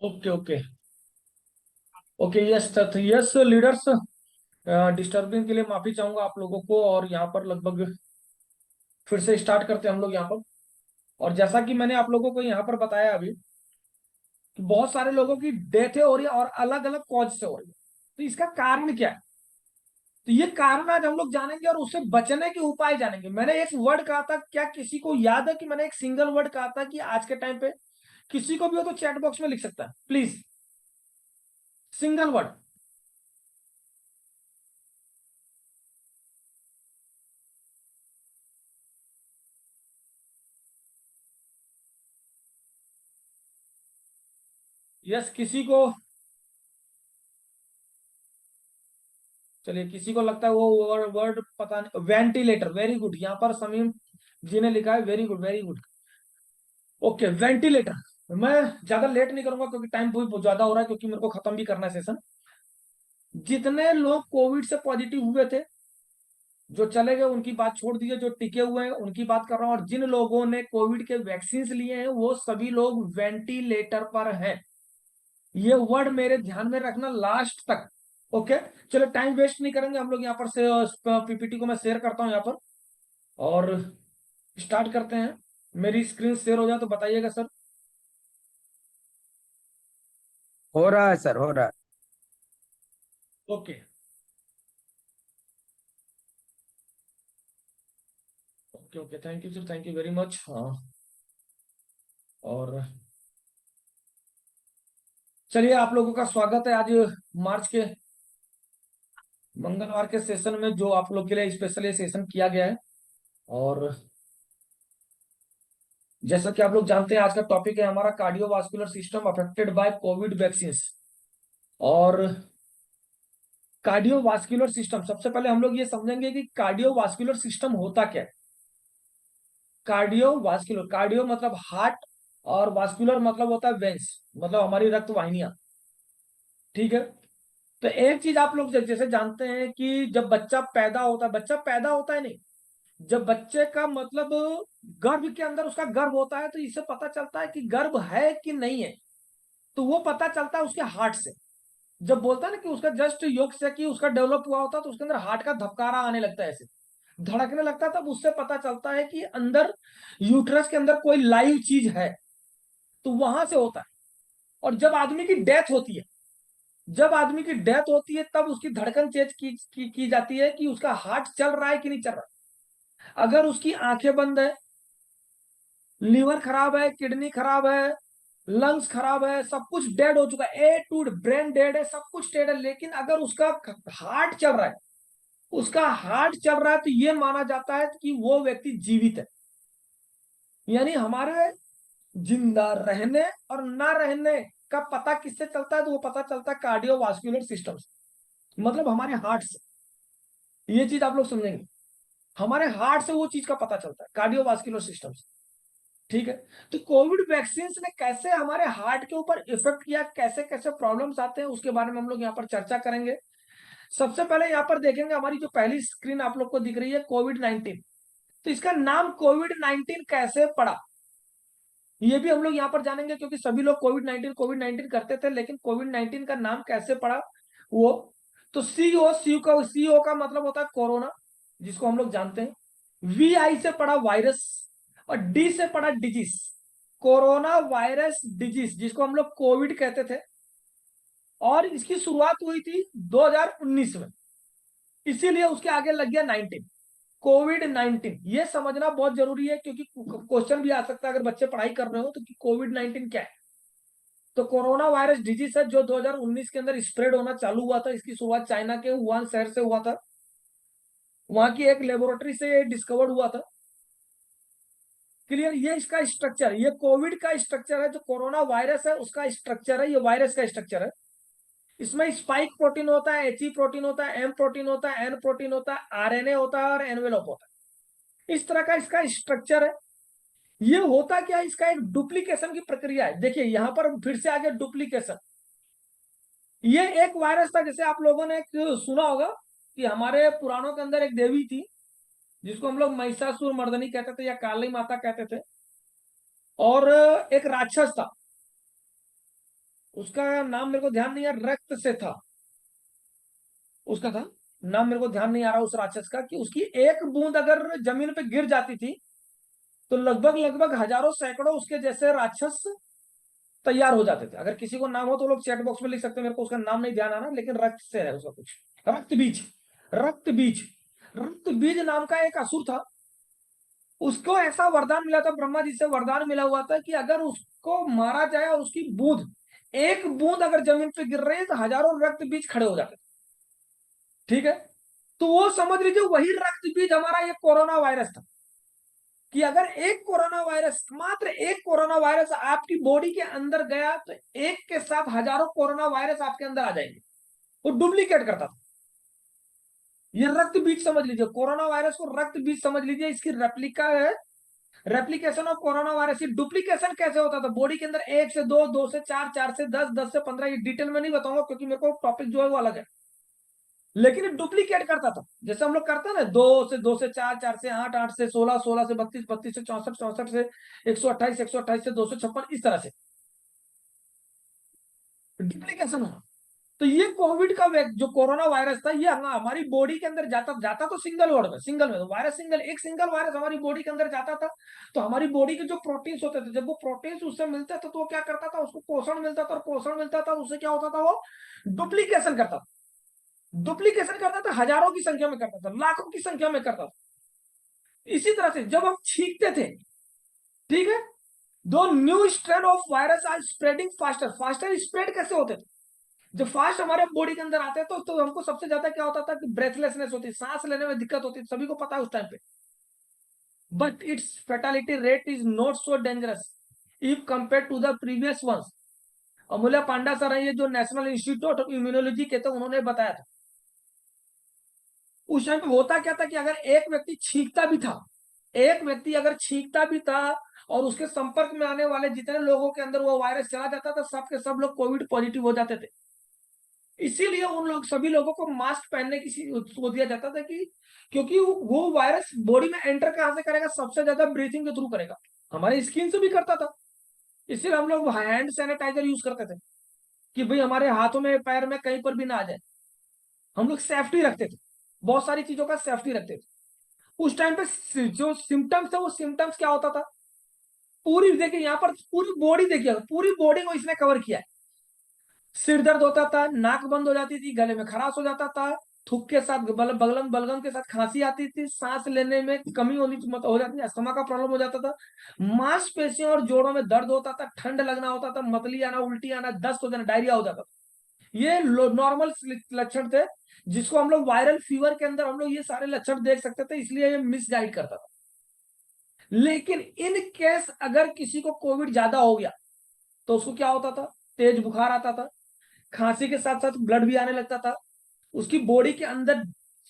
Okay okay okay. Yes yes leaders, disturbing के लिए माफी चाहूंगा आप लोगों को। और यहाँ पर लगभग फिर से स्टार्ट करते हैं हम लोग यहाँ पर। और जैसा कि मैंने आप लोगों को यहाँ पर बताया अभी कि बहुत सारे लोगों की डेथ हो रही है और अलग अलग कॉज से हो रही है। तो इसका कारण क्या है? तो ये कारण आज हम लोग जानेंगे और उससे बचने के उपाय जानेंगे। मैंने एक वर्ड कहा था, क्या किसी को याद है कि मैंने एक सिंगल वर्ड कहा था कि आज के टाइम पे किसी को भी हो तो चैट बॉक्स में लिख सकता है प्लीज, सिंगल वर्ड। यस किसी को, चलिए किसी को लगता है वो वर्ड वर्ड पता नहीं, वेंटिलेटर, वेरी गुड। यहाँ पर समीम जी ने लिखा है, very good very good. Okay ventilator. मैं ज्यादा लेट नहीं करूंगा क्योंकि टाइम बहुत ज्यादा हो रहा है, क्योंकि मेरे को खत्म भी करना है सेशन। जितने लोग कोविड से पॉजिटिव हुए थे, जो चले गए उनकी बात छोड़ दीजिए, जो टिके हुए हैं उनकी बात कर रहा हूं। और जिन लोगों ने कोविड के वैक्सीन लिए हैं वो सभी लोग वेंटिलेटर पर हैं। ये वर्ड मेरे ध्यान में रखना लास्ट तक। ओके, चलो टाइम वेस्ट नहीं करेंगे हम लोग यहाँ पर से। पीपीटी को मैं शेयर करता हूँ यहाँ पर और स्टार्ट करते हैं। मेरी स्क्रीन शेयर हो जाए तो बताइएगा सर। हो रहा है सर, हो रहा है। Okay okay okay, thank you sir, thank you very much. हाँ, और चलिए आप लोगों का स्वागत है आज मार्च के मंगलवार के सेशन में, जो आप लोग के लिए स्पेशली सेशन किया गया है। और जैसा कि आप लोग जानते हैं, आज का टॉपिक है हमारा cardiovascular system affected by Covid vaccine. और कार्डियोवास्कुलर सिस्टम, सबसे पहले हम लोग ये समझेंगे कि कार्डियोवास्कुलर सिस्टम होता क्या है। कार्डियोवास्कुलर, कार्डियो मतलब हार्ट, और वास्कुलर मतलब होता है वेंस, मतलब हमारी रक्त वाहिनियां। ठीक है। तो एक चीज आप लोग जैसे जानते हैं कि जब बच्चा पैदा होता है, बच्चा पैदा होता है नहीं, जब बच्चे का मतलब गर्भ के अंदर उसका गर्भ होता है, तो इससे पता चलता है कि गर्भ है कि नहीं है। तो वो पता चलता है उसके हार्ट से। जब बोलता है ना कि उसका जस्ट योग से कि उसका डेवलप हुआ होता है, तो उसके अंदर हार्ट का धबकारा आने लगता है, ऐसे धड़कने लगता है, तब उससे पता चलता है कि अंदर यूट्रस के अंदर कोई लाइव चीज है। तो वहां से होता है। और जब आदमी की डेथ होती है, जब आदमी की डेथ होती है तब उसकी धड़कन चेक की जाती है कि उसका हार्ट चल रहा है कि नहीं चल रहा है। अगर उसकी आंखें बंद है, लीवर खराब है, किडनी खराब है, लंग्स खराब है, सब कुछ डेड हो चुका है, ए टू ब्रेन डेड है, सब कुछ डेड है, लेकिन अगर उसका हार्ट चल रहा है, उसका हार्ट चल रहा है, तो ये माना जाता है कि वो व्यक्ति जीवित है। यानी हमारे जिंदा रहने और ना रहने का पता किससे चलता है? तो वो पता चलता है कार्डियोवास्कुलर सिस्टम से, मतलब हमारे हार्ट से। ये चीज आप लोग समझेंगे, हमारे हार्ट से वो चीज का पता चलता है, कार्डियोवास्कुलर सिस्टम से। ठीक है। तो कोविड वैक्सीन ने कैसे हमारे हार्ट के ऊपर इफेक्ट किया, कैसे कैसे प्रॉब्लम्स आते हैं, उसके बारे में हम लोग यहाँ पर चर्चा करेंगे। सबसे पहले यहाँ पर देखेंगे, हमारी जो पहली स्क्रीन आप लोग को दिख रही है, कोविड 19। तो इसका नाम कोविड 19 कैसे पड़ा, ये भी हम लोग यहाँ पर जानेंगे, क्योंकि सभी लोग कोविड 19 करते थे, लेकिन कोविड 19 का नाम कैसे पड़ा वो। तो सीओ का मतलब होता है कोरोना, जिसको हम लोग जानते हैं। VI से पड़ा वायरस, और डी से पड़ा डिजीज, कोरोना वायरस डिजीज, जिसको हम लोग कोविड कहते थे। और इसकी शुरुआत हुई थी 2019 में, इसीलिए उसके आगे लग गया 19, कोविड 19। ये समझना बहुत जरूरी है, क्योंकि क्वेश्चन भी आ सकता है अगर बच्चे पढ़ाई कर रहे हो तो, कि कोविड 19 क्या है। तो कोरोना वायरस डिजीज है जो 2019 के अंदर स्प्रेड होना चालू हुआ था। इसकी शुरुआत चाइना के वुहान शहर से हुआ था, वहां की एक लेबोरेटरी से डिस्कवर्ड हुआ था। क्लियर? ये इसका स्ट्रक्चर, ये कोविड का स्ट्रक्चर है। जो कोरोना वायरस है उसका स्ट्रक्चर है, ये वायरस का स्ट्रक्चर है। इसमें स्पाइक प्रोटीन होता है, एच प्रोटीन होता है, एम प्रोटीन होता है, एन प्रोटीन होता है, RNA होता है, और एनवेलोप होता है। इस तरह का इसका स्ट्रक्चर है। ये होता क्या है, इसका एक डुप्लीकेशन की प्रक्रिया है। देखिए यहां पर फिर से आगे डुप्लीकेशन। ये एक वायरस था, जैसे आप लोगों ने एक सुना होगा कि हमारे पुराणों के अंदर एक देवी थी, जिसको हम लोग महिषासुर मर्दनी कहते थे या काली माता कहते थे। और एक राक्षस था, उसका नाम मेरे को ध्यान नहीं है, रक्त से था उसका था नाम, मेरे को ध्यान नहीं आ रहा उस राक्षस का, कि उसकी एक बूंद अगर जमीन पे गिर जाती थी तो लगभग लगभग हजारों सैकड़ों उसके जैसे राक्षस तैयार हो जाते थे। अगर किसी को नाम हो तो लोग चैट बॉक्स में लिख सकते हैं, मेरे को उसका नाम नहीं ध्यान आ रहा, लेकिन रक्त से है उसका कुछ, रक्त बीज, रक्त बीज, रक्त बीज नाम का एक असुर था। उसको ऐसा वरदान मिला था, ब्रह्मा जी से वरदान मिला हुआ था कि अगर उसको मारा जाए और उसकी बूंद, एक बूंद अगर जमीन पे गिर रही है तो हजारों रक्त बीज खड़े हो जाते। ठीक है, तो वो समझ लीजिए वही रक्त बीज हमारा ये कोरोना वायरस था, कि अगर एक कोरोना वायरस, मात्र एक कोरोना वायरस आपकी बॉडी के अंदर गया तो एक के साथ हजारों कोरोना वायरस आपके अंदर आ जाएंगे। वो डुप्लीकेट करता था। ये रक्त बीज समझ लीजिए, कोरोना वायरस को रक्त बीज समझ लीजिए, इसकी रेप्लिका है, रेप्लिकेशन ऑफ कोरोना वायरस। ये डुप्लीकेशन कैसे होता था बॉडी के अंदर, एक से दो, दो से चार, चार से दस, दस से पंद्रह, ये डिटेल में नहीं बताऊंगा क्योंकि मेरे को टॉपिक जो है वो अलग है। लेकिन डुप्लीकेट करता था, जैसे हम लोग करते हैं ना, दो से चार, चार से आठ, आठ से सोलह, सोलह से बत्तीस, बत्तीस से चौसठ, चौसठ से 128, 128 से 256, इस तरह से डुप्लीकेशन होना। तो ये कोविड का जो कोरोना वायरस था, ये हमारी बॉडी के अंदर जाता जाता तो सिंगल वर्ड में, सिंगल में, तो वायरस सिंगल, एक सिंगल वायरस हमारी बॉडी के अंदर जाता था। तो हमारी बॉडी के जो प्रोटीन्स होते थे, जब वो प्रोटीन्स उससे मिलते थे तो वो क्या करता था, उसको पोषण मिलता था, और पोषण मिलता था उससे क्या होता था, वो डुप्लीकेशन करता था। डुप्लीकेशन करता था, हजारों की संख्या में करता था, लाखों की संख्या में करता था। इसी तरह से जब हम छींकते थे, ठीक है, दो new strain of virus are spreading faster. Faster spread कैसे होते थे, जब फास्ट हमारे बॉडी के अंदर आते हैं तो हमको सबसे ज्यादा क्या होता था कि ब्रेथलेसनेस होती, सांस लेने में दिक्कत होती, सभी को पता है उस टाइम पे। But it's fatality rate is not so dangerous if compare to the previous ones. Amulya Panda sir है ये, जो नेशनल इंस्टीट्यूट ऑफ इम्यूनोलॉजी के थे, उन्होंने बताया था। उस टाइम पे होता क्या था कि अगर एक व्यक्ति छींकता भी था, एक व्यक्ति अगर छींकता भी था और उसके संपर्क में आने वाले जितने लोगों के अंदर वो वायरस चला जाता था, सब के सब लोग कोविड पॉजिटिव हो जाते थे। इसीलिए उन लोग, सभी लोगों को मास्क पहनने की वो दिया जाता था, कि क्योंकि वो वायरस बॉडी में एंटर कहां से करेगा, सबसे ज्यादा ब्रीथिंग के थ्रू करेगा, हमारी स्किन से भी करता था। इसलिए हम लोग हैंड सैनिटाइजर यूज करते थे, कि भाई हमारे हाथों में, पैर में, कहीं पर भी ना आ जाए। हम लोग सेफ्टी रखते थे, बहुत सारी चीजों का सेफ्टी रखते थे। उस टाइम पे जो सिम्टम्स थे, वो सिम्टम्स क्या होता था, पूरी देखिए यहाँ पर, पूरी बॉडी देखिए, पूरी बॉडी को इसने कवर किया है। सिर दर्द होता था, नाक बंद हो जाती थी, गले में खराश हो जाता था, थूक के साथ बलगम बलगम के साथ खांसी आती थी, सांस लेने में कमी होनी हो जाती थी, अस्थमा का प्रॉब्लम हो जाता था, मांसपेशियों और जोड़ों में दर्द होता था, ठंड लगना होता था, मतली आना, उल्टी आना, दस्त हो जाना, डायरिया हो जाता था। ये नॉर्मल लक्षण थे, जिसको हम लोग वायरल फीवर के अंदर हम लोग ये सारे लक्षण देख सकते थे, इसलिए ये मिसगाइड करता था। लेकिन इन केस अगर किसी को कोविड ज्यादा हो गया तो उसको क्या होता था, तेज बुखार आता था, खांसी के साथ साथ ब्लड भी आने लगता था, उसकी बॉडी के अंदर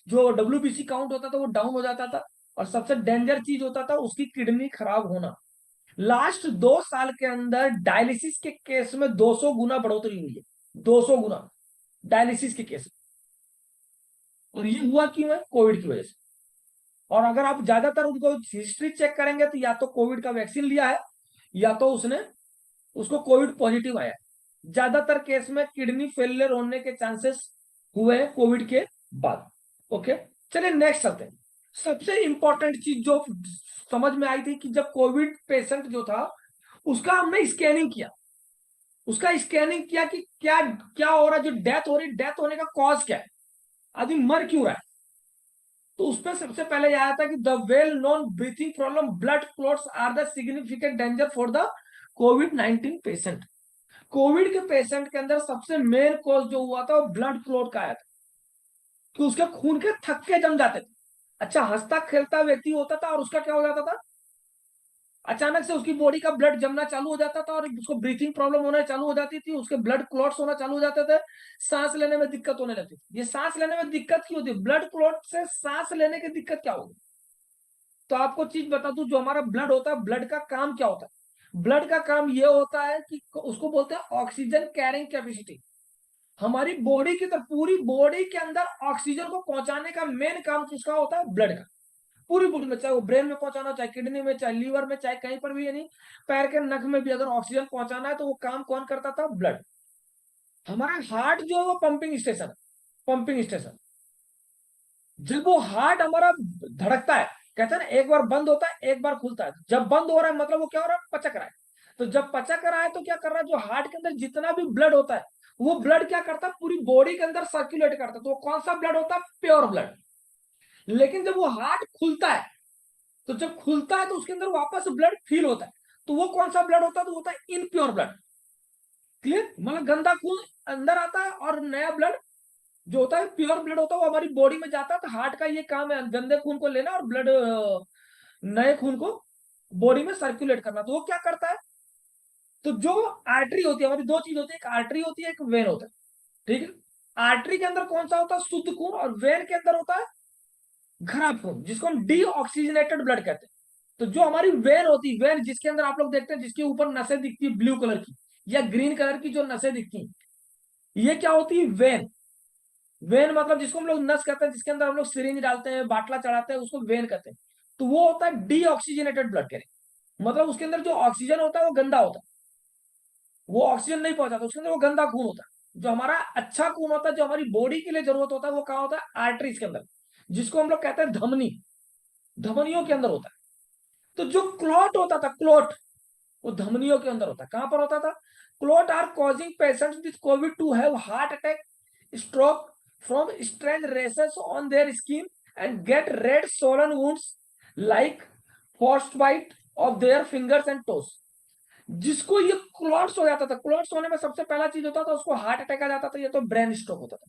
जो डब्ल्यूबीसी काउंट होता था वो डाउन हो जाता था, और सबसे डेंजर चीज होता था उसकी किडनी खराब होना। लास्ट 2 साल के अंदर डायलिसिस के केस में 200 गुना बढ़ोतरी हुई है, 200 गुना डायलिसिस के केस। और ये हुआ क्यों है, कोविड की वजह से। और अगर आप ज्यादातर उनको हिस्ट्री चेक करेंगे तो या तो कोविड का वैक्सीन लिया है, या तो उसने, उसको कोविड पॉजिटिव आया। ज्यादातर केस में किडनी फेलियर होने के चांसेस हुए हैं कोविड के बाद। ओके, चलिए नेक्स्ट चलते हैं। सबसे इंपॉर्टेंट चीज जो समझ में आई थी कि जब कोविड पेशेंट जो था, उसका हमने स्कैनिंग किया, उसका स्कैनिंग किया कि क्या क्या हो रहा है, जो डेथ हो रही, डेथ होने का कॉज क्या है, आदमी मर क्यों रहा है। तो उसमें सबसे पहले यह आया था कि the well known breathing problem blood clots are the significant danger for the कोविड-19 पेशेंट। कोविड के पेशेंट के अंदर सबसे मेन कॉज जो हुआ था वो ब्लड क्लॉट का आया था, कि उसके खून के थक्के जम जाते थे। अच्छा, हंसता खेलता व्यक्ति होता था और उसका क्या हो जाता था, अचानक से उसकी बॉडी का ब्लड जमना चालू हो जाता था और उसको ब्रीथिंग प्रॉब्लम होना चालू हो जाती थी, उसके ब्लड क्लॉट्स होना चालू हो जाते थे, सांस लेने में दिक्कत होने लगती थी। ये सांस लेने में दिक्कत क्यों होती है, ब्लड क्लॉट से सांस लेने की दिक्कत क्या होगी। तो आपको चीज बता दूं, जो हमारा ब्लड होता है, ब्लड का काम क्या होता है, ब्लड का काम ये होता है कि उसको बोलते हैं ऑक्सीजन कैरिंग कैपेसिटी। हमारी बॉडी की तरफ, पूरी बॉडी के अंदर ऑक्सीजन को पहुंचाने का मेन काम किसका होता है, ब्लड का। पूरी बॉडी में, चाहे वो ब्रेन में पहुंचाना, चाहे किडनी में, चाहे लीवर में, चाहे कहीं पर भी, यानी पैर के नख में भी अगर ऑक्सीजन पहुंचाना है तो वो काम कौन करता था, ब्लड। हमारा हार्ट जो है वो पंपिंग स्टेशन है, पंपिंग स्टेशन। जब वो हार्ट हमारा धड़कता है, कहते हैं ना एक बार बंद होता है एक बार खुलता है, जब बंद हो रहा है मतलब वो क्या हो रहा है, पचक रहा है। तो जब पचक रहा है तो क्या कर रहा है, जो हार्ट के अंदर जितना भी ब्लड होता है वो ब्लड क्या करता है, पूरी बॉडी के अंदर सर्कुलेट करता है। तो वो कौन सा ब्लड होता है, प्योर ब्लड। लेकिन जब वो हार्ट खुलता है, तो जब खुलता है तो उसके अंदर वापस ब्लड फील होता है। तो वो कौन सा ब्लड होता है, तो होता है इनप्योर ब्लड। क्लियर, मतलब गंदा खून अंदर आता है और नया ब्लड जो होता है प्योर ब्लड होता है वो हमारी बॉडी में जाता है। तो हार्ट का ये काम है गंदे खून को लेना और ब्लड, नए खून को बॉडी में सर्कुलेट करना। तो वो क्या करता है, तो जो आर्टरी होती है, हमारी दो चीज होती है, एक आर्टरी होती है एक वेन होता है। ठीक है, आर्टरी के अंदर कौन सा होता है, शुद्ध खून, और वेन के अंदर होता है खराब खून, जिसको हम डीऑक्सीजनेटेड ब्लड कहते हैं। तो जो हमारी वेन होती है, वेन जिसके अंदर आप लोग देखते हैं जिसके ऊपर नसें दिखती है ब्लू कलर की या ग्रीन कलर की जो नसें दिखती हैं, ये क्या होती है, वेन। वेन मतलब जिसको हम लोग नस कहते हैं, जिसके अंदर हम लोग सिरिंज डालते हैं, बाटला चढ़ाते हैं, उसको वेन कहते हैं। तो वो होता है डीऑक्सीजनेटेड ब्लड कह, मतलब उसके अंदर जो ऑक्सीजन होता है वो गंदा होता है, वो ऑक्सीजन नहीं पहुंचाता, उसके अंदर वो गंदा खून होता है। जो हमारा अच्छा खून होता है, जो हमारी बॉडी के लिए जरूरत होता है, वो कहाँ होता है, आर्टरीज के अंदर, जिसको हम लोग कहते हैं धमनी, धमनियों के अंदर होता है। तो जो क्लॉट होता था, क्लॉट, वो धमनियों के अंदर होता है। कहां पर होता था, clot are causing patients with COVID to have heart attack, stroke from strange rashes on their skin and get red swollen wounds like frost bite of their fingers and toes. जिसको ये क्लॉट्स हो जाता था, clots होने में सबसे पहला चीज होता था उसको हार्ट अटैक आ जाता था, या तो ब्रेन स्ट्रोक होता था।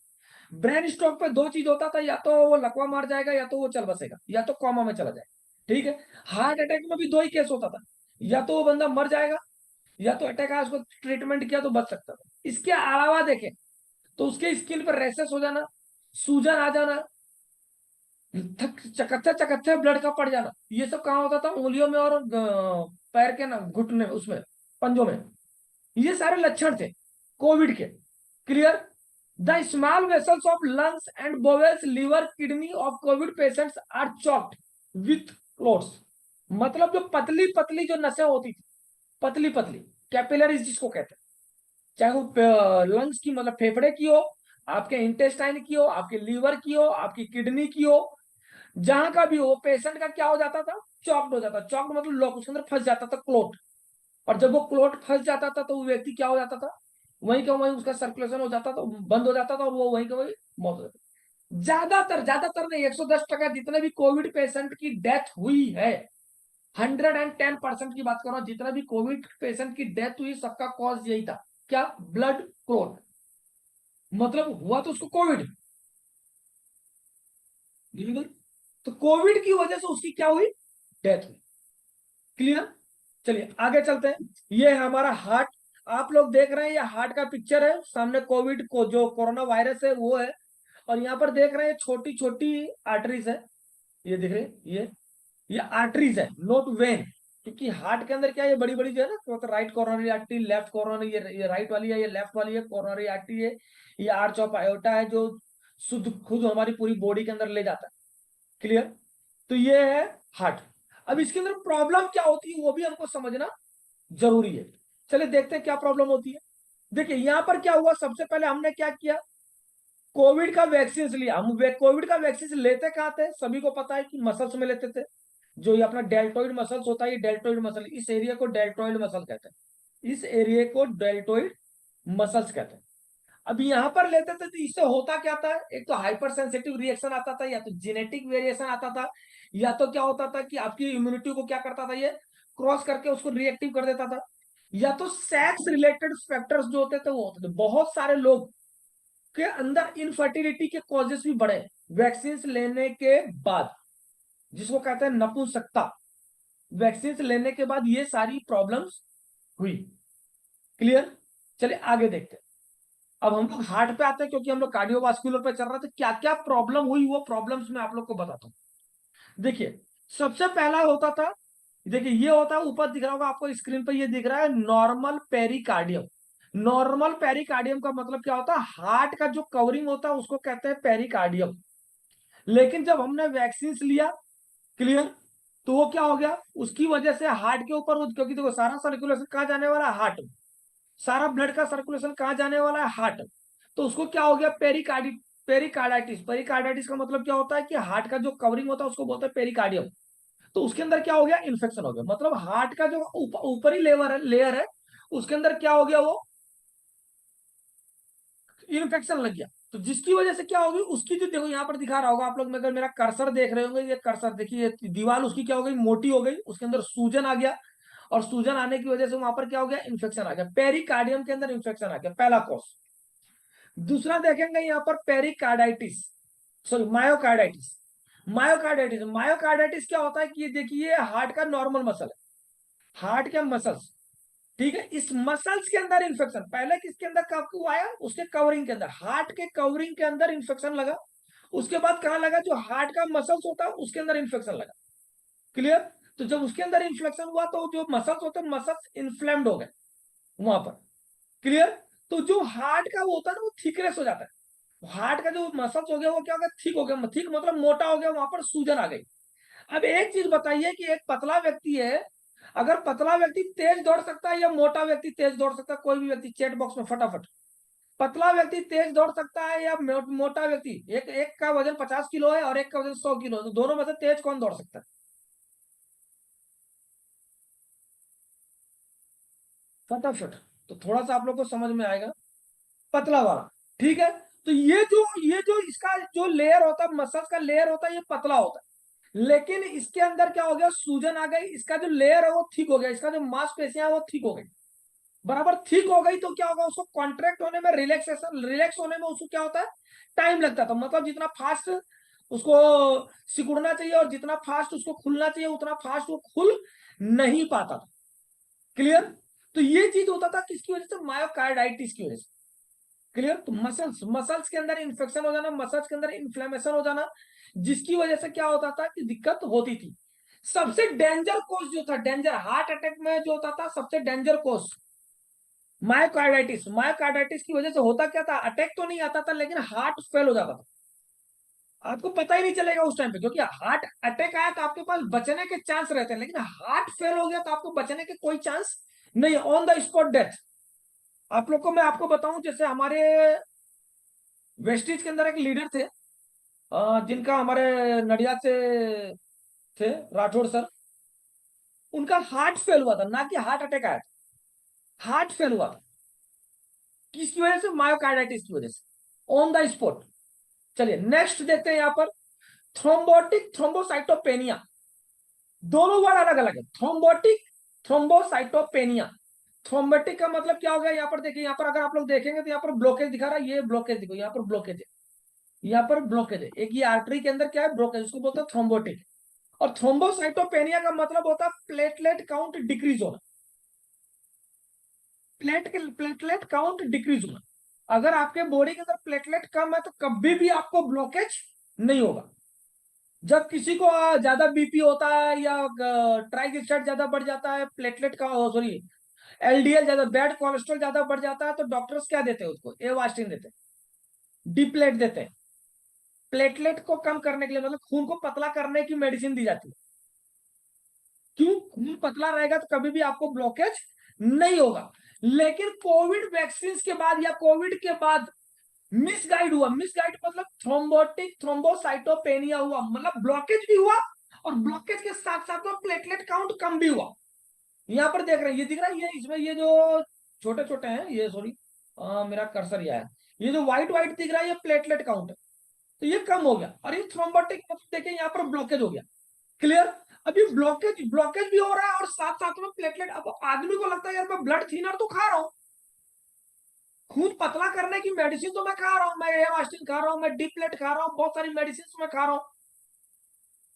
ब्रेन स्ट्रोक पे दो चीज होता था, या तो वो लकवा मार जाएगा, या तो वो चल बसेगा, या तो कॉमा में चला जाएगा। ठीक है, हार्ट अटैक में भी दो ही केस होता था, या तो वो बंदा मर जाएगा, या तो अटैक आया, उसको ट्रीटमेंट किया तो बच सकता था। इसके अलावा देखें तो उसके स्किन पर रैसेस हो जाना, सूजन आ जाना, चकत्थे चकत्थे ब्लड का पड़ जाना, ये सब कहाँ होता था, उंगलियों में और पैर के ना घुटने उसमें, पंजों में। ये सारे लक्षण थे कोविड के। Clear, the small vessels of lungs and bowels liver kidney of Covid patients are choked with clots. मतलब जो पतली पतली जो नसें होती थी, पतली पतली कैपिलरीज जिसको कहते हैं, चाहे वो लंग्स की मतलब फेफड़े की हो, आपके इंटेस्टाइन की हो, आपके लीवर की हो, आपकी किडनी की हो, जहां का भी हो, पेशेंट का क्या हो जाता था, चॉक्ड हो जाता। चॉक्ड मतलब लोग उसके अंदर फंस जाता था क्लोट। और जब वो क्लोट फंस जाता था तो वो व्यक्ति क्या हो जाता था, वहीं का वहीं उसका सर्कुलेशन हो जाता था, बंद हो जाता था, और वो वहीं का वहीं मौत हो जाती। ज्यादातर नहीं, 110% जितने भी कोविड पेशेंट की डेथ हुई है, 110% की बात कर रहा हूं, जितना भी कोविड पेशेंट की डेथ हुई सबका कॉज यही था, क्या, ब्लड क्लोट। मतलब हुआ तो उसको कोविड, तो कोविड की वजह से उसकी क्या हुई, डेथ हुई। क्लियर, चलिए आगे चलते हैं। ये है हमारा हार्ट, आप लोग देख रहे हैं ये हार्ट का पिक्चर है, सामने कोविड को जो कोरोना वायरस है वो है, और यहाँ पर देख रहे हैं छोटी छोटी आर्टरीज है, ये देख रहे हैं, ये आर्टरीज है, नोट वेन। क्योंकि हार्ट के अंदर क्या है, ये बड़ी बड़ी जो है ना, तो right coronary artery, left coronary, ये राइट वाली है, ये लेफ्ट वाली है कोरोनरी आर्टरी है। ये आर्च ऑफ आयोटा है जो शुद्ध खुद हमारी पूरी बॉडी के अंदर ले जाता है। क्लियर, तो ये है हार्ट। अब इसके अंदर प्रॉब्लम क्या होती है वो भी हमको समझना जरूरी है। चलिए देखते हैं क्या प्रॉब्लम होती है। देखिए यहाँ पर क्या हुआ, सबसे पहले हमने क्या किया, कोविड का वैक्सीन लिया। हम कोविड का वैक्सीन लेते कहाँ थे, सभी को पता है कि मसल्स में लेते थे। जो ये अपना डेल्टोइड मसल्स होता है, ये डेल्टोइड मसल, इस एरिया को डेल्टोइड मसल कहते हैं, इस एरिया को डेल्टोइड मसल्स कहते हैं। अब यहाँ पर लेते थे तो इससे होता क्या था, एक तो हाइपर सेंसिटिव रिएक्शन आता था, या तो जेनेटिक वेरिएशन आता था, या तो क्या होता था कि आपकी इम्यूनिटी को क्या करता था, ये क्रॉस करके उसको रिएक्टिव कर देता था, या तो सेक्स रिलेटेड फैक्टर्स जो होते थे वो होते थे। बहुत सारे लोग के अंदर इनफर्टिलिटी के कॉजेस भी बढ़े वैक्सीन लेने के बाद, जिसको कहते हैं नपुंसकता। वैक्सीन लेने के बाद ये सारी प्रॉब्लम्स हुई। क्लियर, चलिए आगे देखते हैं। अब हम लोग हार्ट पे आते हैं, क्योंकि हम लोग कार्डियोवास्कुलर पे चल रहे थे, क्या क्या प्रॉब्लम हुई वो प्रॉब्लम्स मैं आप लोग को बताता हूँ। देखिए सबसे पहला होता था, देखिए ये होता है, ऊपर दिख रहा होगा आपको स्क्रीन पे, ये दिख रहा है नॉर्मल पेरिकार्डियम। नॉर्मल पेरिकार्डियम का मतलब क्या होता है, हार्ट का जो कवरिंग होता है उसको कहते हैं पेरिकार्डियम। लेकिन जब हमने वैक्सीन लिया, क्लियर, तो वो क्या हो गया, उसकी वजह से हार्ट के ऊपर क्योंकि देखो सारा सर्कुलेशन कहाँ जाने वाला है, हार्ट में। सारा ब्लड का सर्कुलेशन कहाँ जाने वाला है, हार्ट। तो उसको क्या हो गया, पेरिकार्डाइटिस। पेरिकार्डाइटिस का मतलब क्या होता है कि हार्ट का जो कवरिंग होता है उसको बोलते हैं पेरिकार्डियम। तो उसके अंदर क्या हो गया, इन्फेक्शन हो गया। मतलब हार्ट का जो ऊपरी लेयर है उसके अंदर क्या हो गया, वो इन्फेक्शन लग गया। तो जिसकी वजह से क्या होगी, उसकी जो, देखो यहाँ पर दिखा रहा होगा आप लोग, अगर मेरा कर्सर देख रहे होंगे, ये कर्सर देखिए, दीवार उसकी क्या हो गई, मोटी हो गई, उसके अंदर सूजन आ गया। और सूजन आने की वजह से वहां पर क्या हो गया, इन्फेक्शन आ गया, पेरिकार्डियम के अंदर इन्फेक्शन आ गया, पहला कॉज। दूसरा देखेंगे यहाँ पर पेरिकार्डाइटिस, सॉरी मायोकार्डाइटिस। मायोकार्डाइटिस क्या होता है कि ये देखिए हार्ट का नॉर्मल मसल है, हार्ट के मसल्स, ठीक है, इस मसल्स के अंदर इन्फेक्शन, पहले किसके अंदर कब आया, उसके कवरिंग के अंदर, हार्ट के कवरिंग के अंदर इन्फेक्शन लगा। उसके बाद कहां लगा, जो हार्ट का मसल्स होता है उसके अंदर इन्फेक्शन लगा। क्लियर। तो जब उसके अंदर इन्फेक्शन हुआ तो जो मसल्स होते हैं, मसल्स इन्फ्लेम्ड हो गए वहां पर। क्लियर। तो जो हार्ट का वो होता है ना, वो थिकनेस हो जाता है, हार्ट का जो मसल्स हो गया वो क्या हो गया, थिक हो गया, थिक मतलब मोटा हो गया, वहां पर सूजन आ गई। अब एक चीज बताइए कि एक पतला व्यक्ति है, अगर पतला व्यक्ति तेज दौड़ सकता है या मोटा व्यक्ति तेज दौड़ सकता है, कोई भी व्यक्ति चैट बॉक्स में फटाफट, पतला व्यक्ति तेज दौड़ सकता है या मोटा व्यक्ति, एक एक का वजन 50 किलो है और एक का वजन 100 किलो है, तो दोनों में से तेज कौन दौड़ सकता है, फटाफट। तो थोड़ा सा आप लोग को समझ में आएगा, पतला वाला। ठीक है। तो ये जो इसका जो लेयर होता है, मसल्स का लेयर होता है, ये पतला होता है, लेकिन इसके अंदर क्या हो गया, सूजन आ गई, इसका जो लेयर है वो ठीक हो गया, इसका जो मांसपेशियां है वो ठीक हो गई, बराबर ठीक हो गई। तो क्या होगा, उसको कॉन्ट्रैक्ट होने में, रिलैक्स होने में उसको क्या होता है, टाइम लगता था। मतलब जितना फास्ट उसको सिकुड़ना चाहिए और जितना फास्ट उसको खुलना चाहिए, उतना फास्ट वो खुल नहीं पाता था। क्लियर। तो ये चीज होता था किसकी वजह से, मायोकार्डाइटिस की वजह से। क्लियर। तो मसल्स मसल्स के अंदर इन्फेक्शन हो जाना, मसल्स के अंदर इन्फ्लेमेशन हो जाना, जिसकी वजह से क्या होता था कि दिक्कत होती थी। सबसे डेंजर कोज जो था, डेंजर हार्ट अटैक में जो होता था, सबसे डेंजर कोज मायोकार्डाइटिस। मायोकार्डाइटिस की वजह से होता क्या था, अटैक तो नहीं आता था लेकिन हार्ट फेल हो जाता था। आपको पता ही नहीं चलेगा उस टाइम पे, क्योंकि हार्ट अटैक आया तो आपके पास बचने के चांस रहते हैं, लेकिन हार्ट फेल हो गया तो आपको बचने के कोई चांस नहीं, ऑन द स्पॉट डेथ। आप लोग को मैं आपको बताऊं, जैसे हमारे वेस्टिज के अंदर एक लीडर थे, जिनका हमारे नडियाद से थे, राठौड़ सर। उनका हार्ट फेल हुआ था, ना कि हार्ट अटैक आया था, हार्ट फेल हुआ था। किसकी वजह से, मायोकार्डाइटिस की वजह से, ऑन द स्पॉट। चलिए नेक्स्ट देखते हैं यहाँ पर, थ्रोम्बोटिक थ्रोम्बोसाइटोपेनिया। दोनों वर्ड अलग अलग है, थ्रोम्बोटिक थ्रोम्बोसाइटोपेनिया। थ्रोम्बोटिक का मतलब क्या हो गया, यहाँ पर देखिए, यहाँ पर अगर आप लोग देखेंगे तो यहाँ पर ब्लॉकेज दिखा रहा है, ये ब्लॉकेज देखो, यहाँ पर ब्लॉकेज है, यहाँ पर ब्लॉकेज है, एक ये आर्टरी के अंदर क्या है, ब्लॉकेज, उसको बोलते हैं थ्रोम्बोटिक। और थ्रोम्बोसाइटोपेनिया का मतलब होता है प्लेटलेट काउंट डिक्रीज होना, प्लेटलेट काउंट डिक्रीज होना। अगर आपके बॉडी के अंदर प्लेटलेट कम है तो कभी भी आपको ब्लॉकेज नहीं होगा। जब किसी को ज्यादा बीपी होता है या ट्राइग्लिसराइड ज्यादा बढ़ जाता है, प्लेटलेट का, सॉरी, एलडीएल ज्यादा, बैड कोलेस्ट्रॉल ज्यादा बढ़ जाता है, तो डॉक्टर्स क्या देते हैं उसको, एवास्टिन देते हैं, डिप्लेट देते हैं। प्लेटलेट को कम करने के लिए, मतलब खून को पतला करने की मेडिसिन दी जाती है। क्यों, खून पतला रहेगा तो कभी भी आपको ब्लॉकेज नहीं होगा। लेकिन कोविड वैक्सीन के बाद या कोविड के बाद मिसगाइड हुआ, मिसगाइड मतलब थ्रोम्बोटिक थ्रोम्बोसाइटोपेनिया हुआ, मतलब ब्लॉकेज भी हुआ और ब्लॉकेज के साथ साथ में प्लेटलेट काउंट कम भी हुआ। यहाँ पर देख रहे हैं, ये दिख रहा है, ये इसमें ये जो छोटे छोटे हैं, ये सॉरी, मेरा कर्सर ये है, ये जो व्हाइट व्हाइट दिख रहा है ये प्लेटलेट काउंट है, तो ये कम हो गया। और ये थ्रोम्बोटिक मतलब देखिए यहाँ पर ब्लॉकेज हो गया। क्लियर। अभी ब्लॉकेज ब्लॉकेज भी हो रहा है और साथ साथ में प्लेटलेट, अब आदमी को लगता है यार मैं ब्लड थिनर तो खा रहा हूँ, खून पतला करने की मेडिसिन तो मैं खा रहा हूँ, मैं एवास्टिन खा रहा हूँ, मैं डिप्लेट खा रहा हूँ, बहुत सारी मेडिसिन मैं खा रहा हूँ,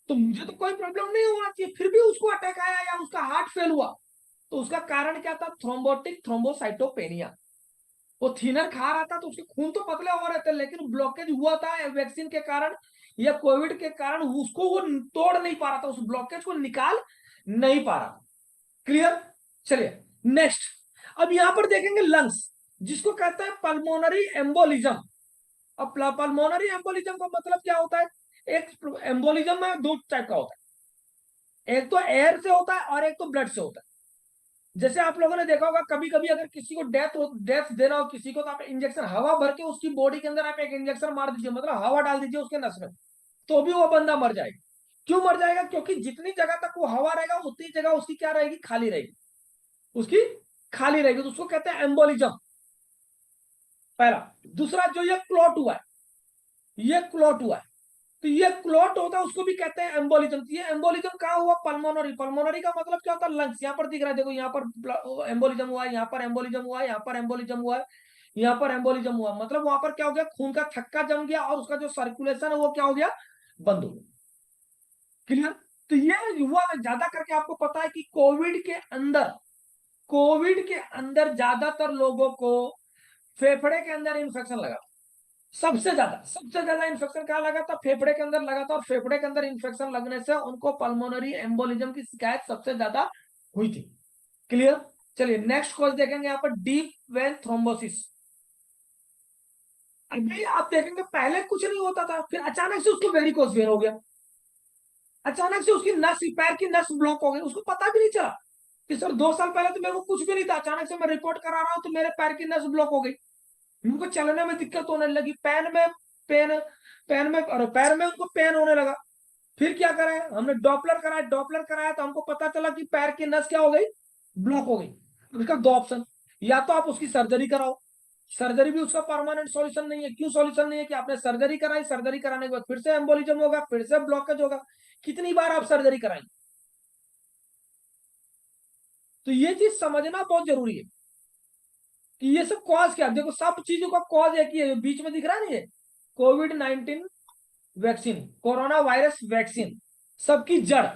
तो मुझे तो कोई प्रॉब्लम नहीं होना चाहिए, फिर भी उसको अटैक आया या उसका हार्ट फेल हुआ। तो उसका कारण क्या था, थ्रोम्बोटिक थ्रोम्बोसाइटोपेनिया। वो थिनर खा रहा था तो उसके खून तो पतले हो रहे थे, लेकिन ब्लॉकेज हुआ था वैक्सीन के कारण या कोविड के कारण, उसको वो तोड़ नहीं पा रहा था, उस ब्लॉकेज को निकाल नहीं पा रहा। क्लियर। चलिए नेक्स्ट, अब यहां पर देखेंगे लंग्स, जिसको कहते हैं पल्मोनरी एम्बोलिज्म। अब पल्मोनरी एम्बोलिज्म का मतलब क्या होता है, एक एम्बोलिज्म में दो टाइप का होता है, एक तो एयर से होता है और एक तो ब्लड से होता है। जैसे आप लोगों ने देखा होगा, कभी कभी अगर किसी को डेथ देना हो किसी को, तो आप इंजेक्शन हवा भर के उसकी बॉडी के अंदर आप एक इंजेक्शन मार दीजिए, मतलब हवा डाल दीजिए उसके नस में, तो भी वो बंदा मर जाएगा। क्यों मर जाएगा? क्योंकि जितनी जगह तक वो हवा रहेगा उतनी जगह उसकी क्या रहेगी? खाली रहेगी, उसकी खाली रहेगी, तो उसको कहते हैं एम्बोलिज्म। पहला। दूसरा, जो ये क्लॉट हुआ है, ये क्लॉट हुआ है, तो ये क्लॉट होता है उसको भी कहते हैं एम्बोलिज्म। ये एम्बोलिज्म कहाँ हुआ? पल्मोनरी। पल्मोनरी का मतलब क्या होता है? लंग्स। यहाँ पर दिख रहा है, देखो यहाँ पर एम्बोलिज्म हुआ है, यहाँ पर एम्बोलिज्म हुआ है, यहाँ पर एम्बोलिज्म हुआ है, यहाँ पर एम्बोलिज्म हुआ, मतलब वहां पर क्या हो गया? खून का थक्का जम गया और उसका जो सर्कुलेशन है वो क्या हो गया? बंद हो गया। क्लियर? तो ये हुआ ज्यादा करके, आपको पता है कि कोविड के अंदर ज्यादातर लोगों को फेफड़े के अंदर इंफेक्शन लगा। सबसे ज्यादा इंफेक्शन कहाँ लगा था? फेफड़े के अंदर लगा था, और फेफड़े के अंदर इंफेक्शन लगने से उनको पल्मोनरी एम्बोलिज्म की शिकायत सबसे ज्यादा हुई थी। क्लियर? चलिए नेक्स्ट क्वेश्चन देखेंगे यहाँ पर, डीप वेन थ्रोम्बोसिस। अभी आप देखेंगे पहले कुछ नहीं होता था, फिर अचानक से उसको वेरिकोस वेन हो गया, अचानक से उसकी नस, पैर की नस ब्लॉक हो गई, उसको पता भी नहीं चला कि सर 2 साल पहले तो मेरे को कुछ भी नहीं था, अचानक से मैं रिपोर्ट करा रहा हूं तो मेरे पैर की नस ब्लॉक हो गई, उनको चलने में दिक्कत होने लगी, पेन पेन में और पैर में उनको पेन होने लगा। फिर क्या करा? हमने डॉपलर कराया तो हमको पता चला कि पैर की नस क्या हो गई? ब्लॉक हो गई। उसका दो ऑप्शन, या तो आप उसकी सर्जरी कराओ, सर्जरी भी उसका परमानेंट सॉल्यूशन नहीं है। क्यों सॉल्यूशन नहीं है? कि आपने सर्जरी कराई, सर्जरी कराने के बाद फिर से एम्बोलिज्म होगा, फिर से ब्लॉकेज होगा, कितनी बार आप सर्जरी कराएंगे? तो ये चीज समझना बहुत जरूरी है कि ये सब कॉज क्या है। देखो सब चीजों का कॉज एक ही है, बीच में दिख रहा है ना, ये कोविड-19 वैक्सीन, कोरोना वायरस वैक्सीन, सबकी जड़।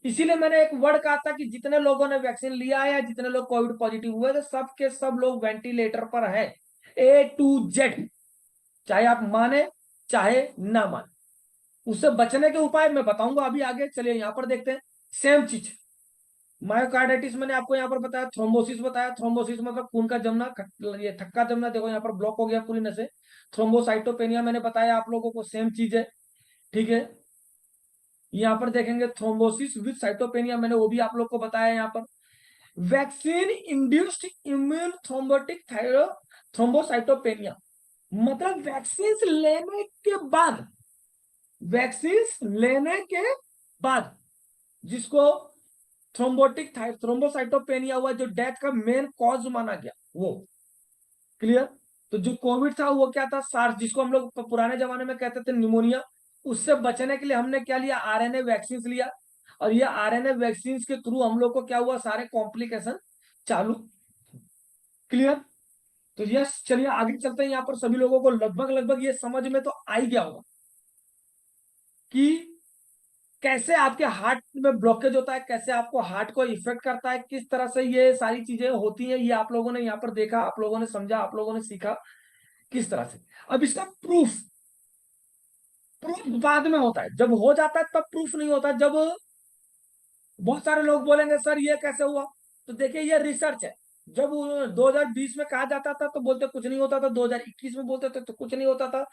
इसीलिए मैंने एक वर्ड कहा था कि जितने लोगों ने वैक्सीन लिया है या जितने लोग कोविड पॉजिटिव हुए थे, सब के सब लोग वेंटिलेटर पर हैं, A to Z। चाहे आप माने चाहे ना माने, उससे बचने के उपाय मैं बताऊंगा अभी आगे। चलिए यहाँ पर देखते हैं, सेम चीज। मायोकार्डाइटिस मैंने आपको यहाँ पर बताया, थ्रोम्बोसिस बताया। थ्रोम्बोसिस मतलब खून का जमना, ये थक्का जमना, देखो यहाँ पर ब्लॉक हो गया पूरी नसें। थ्रोम्बोसाइटोपेनिया मैंने बताया आप लोगों को, सेम चीज है। ठीक है, यहाँ पर देखेंगे थ्रोम्बोसिस विद साइटोपेनिया, मैंने वो भी आप लोग को बताया यहाँ पर। Vaccine induced immune thrombotic thrombocytopenia, मतलब वैक्सीन लेने के बाद जिसको थ्रोम्बोसाइटोपेनिया हुआ, जो डेथ का मेन कॉज माना गया वो। क्लियर? तो जो कोविड था वो क्या था? सार्स, जिसको हम लोग पुराने जमाने में कहते थे निमोनिया। उससे बचने के लिए हमने क्या लिया? आरएनए वैक्सीन लिया, और ये आरएनए वैक्सीन के थ्रू हम लोग को क्या हुआ? सारे कॉम्प्लिकेशन चालू। क्लियर? तो यस, चलिए आगे चलते हैं। यहाँ पर सभी लोगों को लगभग लगभग ये समझ में तो आ ही गया होगा कि कैसे आपके हार्ट में ब्लॉकेज होता है, कैसे आपको हार्ट को इफेक्ट करता है, किस तरह से ये सारी चीजें होती हैं। ये आप लोगों ने यहाँ पर देखा, आप लोगों ने समझा, आप लोगों ने सीखा किस तरह से। अब इसका प्रूफ, प्रूफ बाद में होता है, जब हो जाता है तब प्रूफ नहीं होता। जब बहुत सारे लोग बोलेंगे सर ये कैसे हुआ, तो देखिए ये रिसर्च है। जब 2020 में कहा जाता था तो बोलते कुछ नहीं होता था, 2021 में बोलते थे तो कुछ नहीं होता था,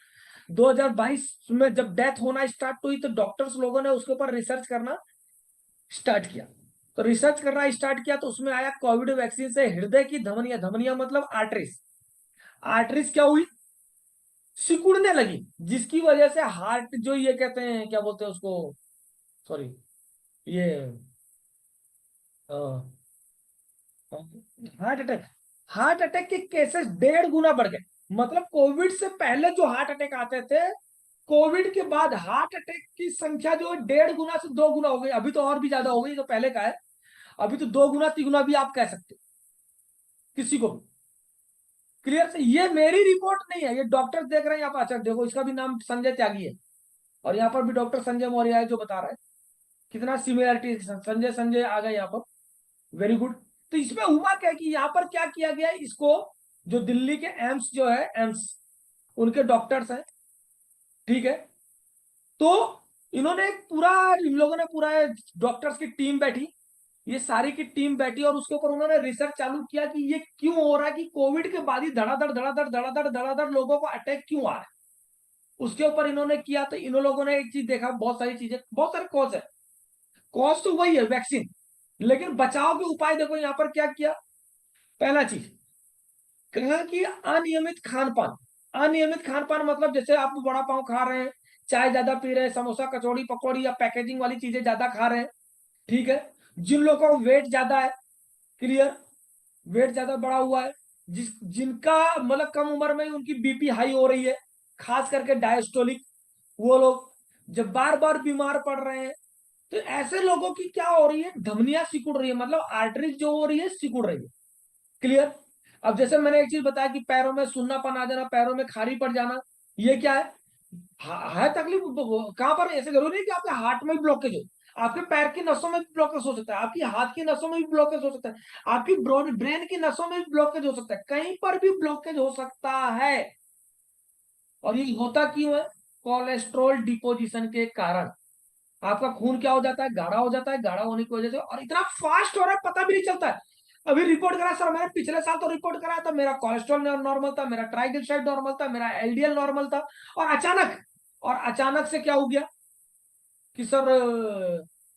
2022 में जब डेथ होना स्टार्ट हुई तो डॉक्टर्स लोगों ने उसके ऊपर रिसर्च करना स्टार्ट किया। तो रिसर्च करना स्टार्ट किया तो उसमें आया कोविड वैक्सीन से हृदय की धमनियां, धमनियां मतलब आर्टरीज, आर्टरीज क्या हुई? सिकुड़ने लगी, जिसकी वजह से हार्ट, जो ये कहते हैं क्या बोलते हैं उसको, सॉरी, ये हार्ट अटैक, हार्ट अटैक के केसेस 1.5 गुना बढ़ गए। मतलब कोविड से पहले जो हार्ट अटैक आते थे, कोविड के बाद हार्ट अटैक की संख्या जो है 1.5 गुना से 2 गुना हो गई। अभी तो और भी ज्यादा हो गई, तो पहले का है, अभी तो 2 गुना 3 गुना भी आप कह सकते हो किसी को भी। क्लियर से? ये मेरी रिपोर्ट नहीं है, ये डॉक्टर देख रहे हैं यहाँ पर। अच्छा देखो, इसका भी नाम संजय त्यागी है, और यहाँ पर भी डॉक्टर संजय मौर्य है जो बता रहा है। कितना सिमिलरिटी, संजय संजय आ गए यहाँ पर। Very good. तो इसमें हुआ क्या कि यहाँ पर क्या किया गया, इसको जो दिल्ली के एम्स जो है, एम्स, उनके डॉक्टर्स हैं, ठीक है, तो इन्होंने पूरा, इन लोगों ने पूरा, डॉक्टर्स की टीम बैठी, ये सारी की टीम बैठी, और उसके ऊपर उन्होंने रिसर्च चालू किया कि ये क्यों हो रहा है कि कोविड के बाद ही धड़ाधड़ धड़ाधड़ धड़ाधड़ धड़ाधड़ लोगों को अटैक क्यों आ रहा है। उसके ऊपर इन्होंने किया, तो इन लोगों ने एक चीज देखा, बहुत सारी चीजें, बहुत सारे कॉज है। कॉज तो वही है, वैक्सीन। लेकिन बचाव के उपाय देखो यहाँ पर क्या किया। पहला चीज कहा कि अनियमित खान पान। अनियमित खान पान मतलब जैसे आप बड़ा पाव खा रहे हैं, चाय ज्यादा पी रहे हैं, समोसा कचौड़ी पकौड़ी या पैकेजिंग वाली चीजें ज्यादा खा रहे हैं, ठीक है। जिन लोगों को वेट ज्यादा है, क्लियर, वेट ज्यादा बढ़ा हुआ है, जिनका मतलब कम उम्र में ही उनकी बीपी हाई हो रही है, खास करके डायस्टोलिक, वो लोग जब बार बार बीमार पड़ रहे हैं, तो ऐसे लोगों की क्या हो रही है, धमनियां सिकुड़ रही है, मतलब आर्टरीज जो हो रही है सिकुड़ रही है, क्लियर। अब जैसे मैंने एक चीज बताया कि पैरों में सुन्नापन आ जाना, पैरों में खारी पड़ जाना, ये क्या है, है तकलीफ कहां पर, ऐसे जरूरी नहीं कि आपके हार्ट में भी ब्लॉकेज हो, आपके पैर की नसों में भी ब्लॉकेज हो सकता है, आपकी हाथ की नसों में भी ब्लॉकेज हो सकता है, आपकी ब्रेन की नसों में भी ब्लॉकेज हो सकता है, कहीं पर भी ब्लॉकेज हो सकता है। और ये होता क्यों है, कोलेस्ट्रॉल डिपोजिशन के कारण। आपका खून क्या हो जाता है, गाढ़ा हो जाता है, गाढ़ा होने की वजह से, और इतना फास्ट हो रहा है पता भी नहीं चलता है। अभी रिपोर्ट करा सर, मैंने पिछले साल तो रिपोर्ट कराया था, मेरा कोलेस्ट्रॉल नॉर्मल था, मेरा ट्राइग्लिसराइड नॉर्मल था, मेरा एलडीएल नॉर्मल था, और अचानक से क्या हो गया कि सर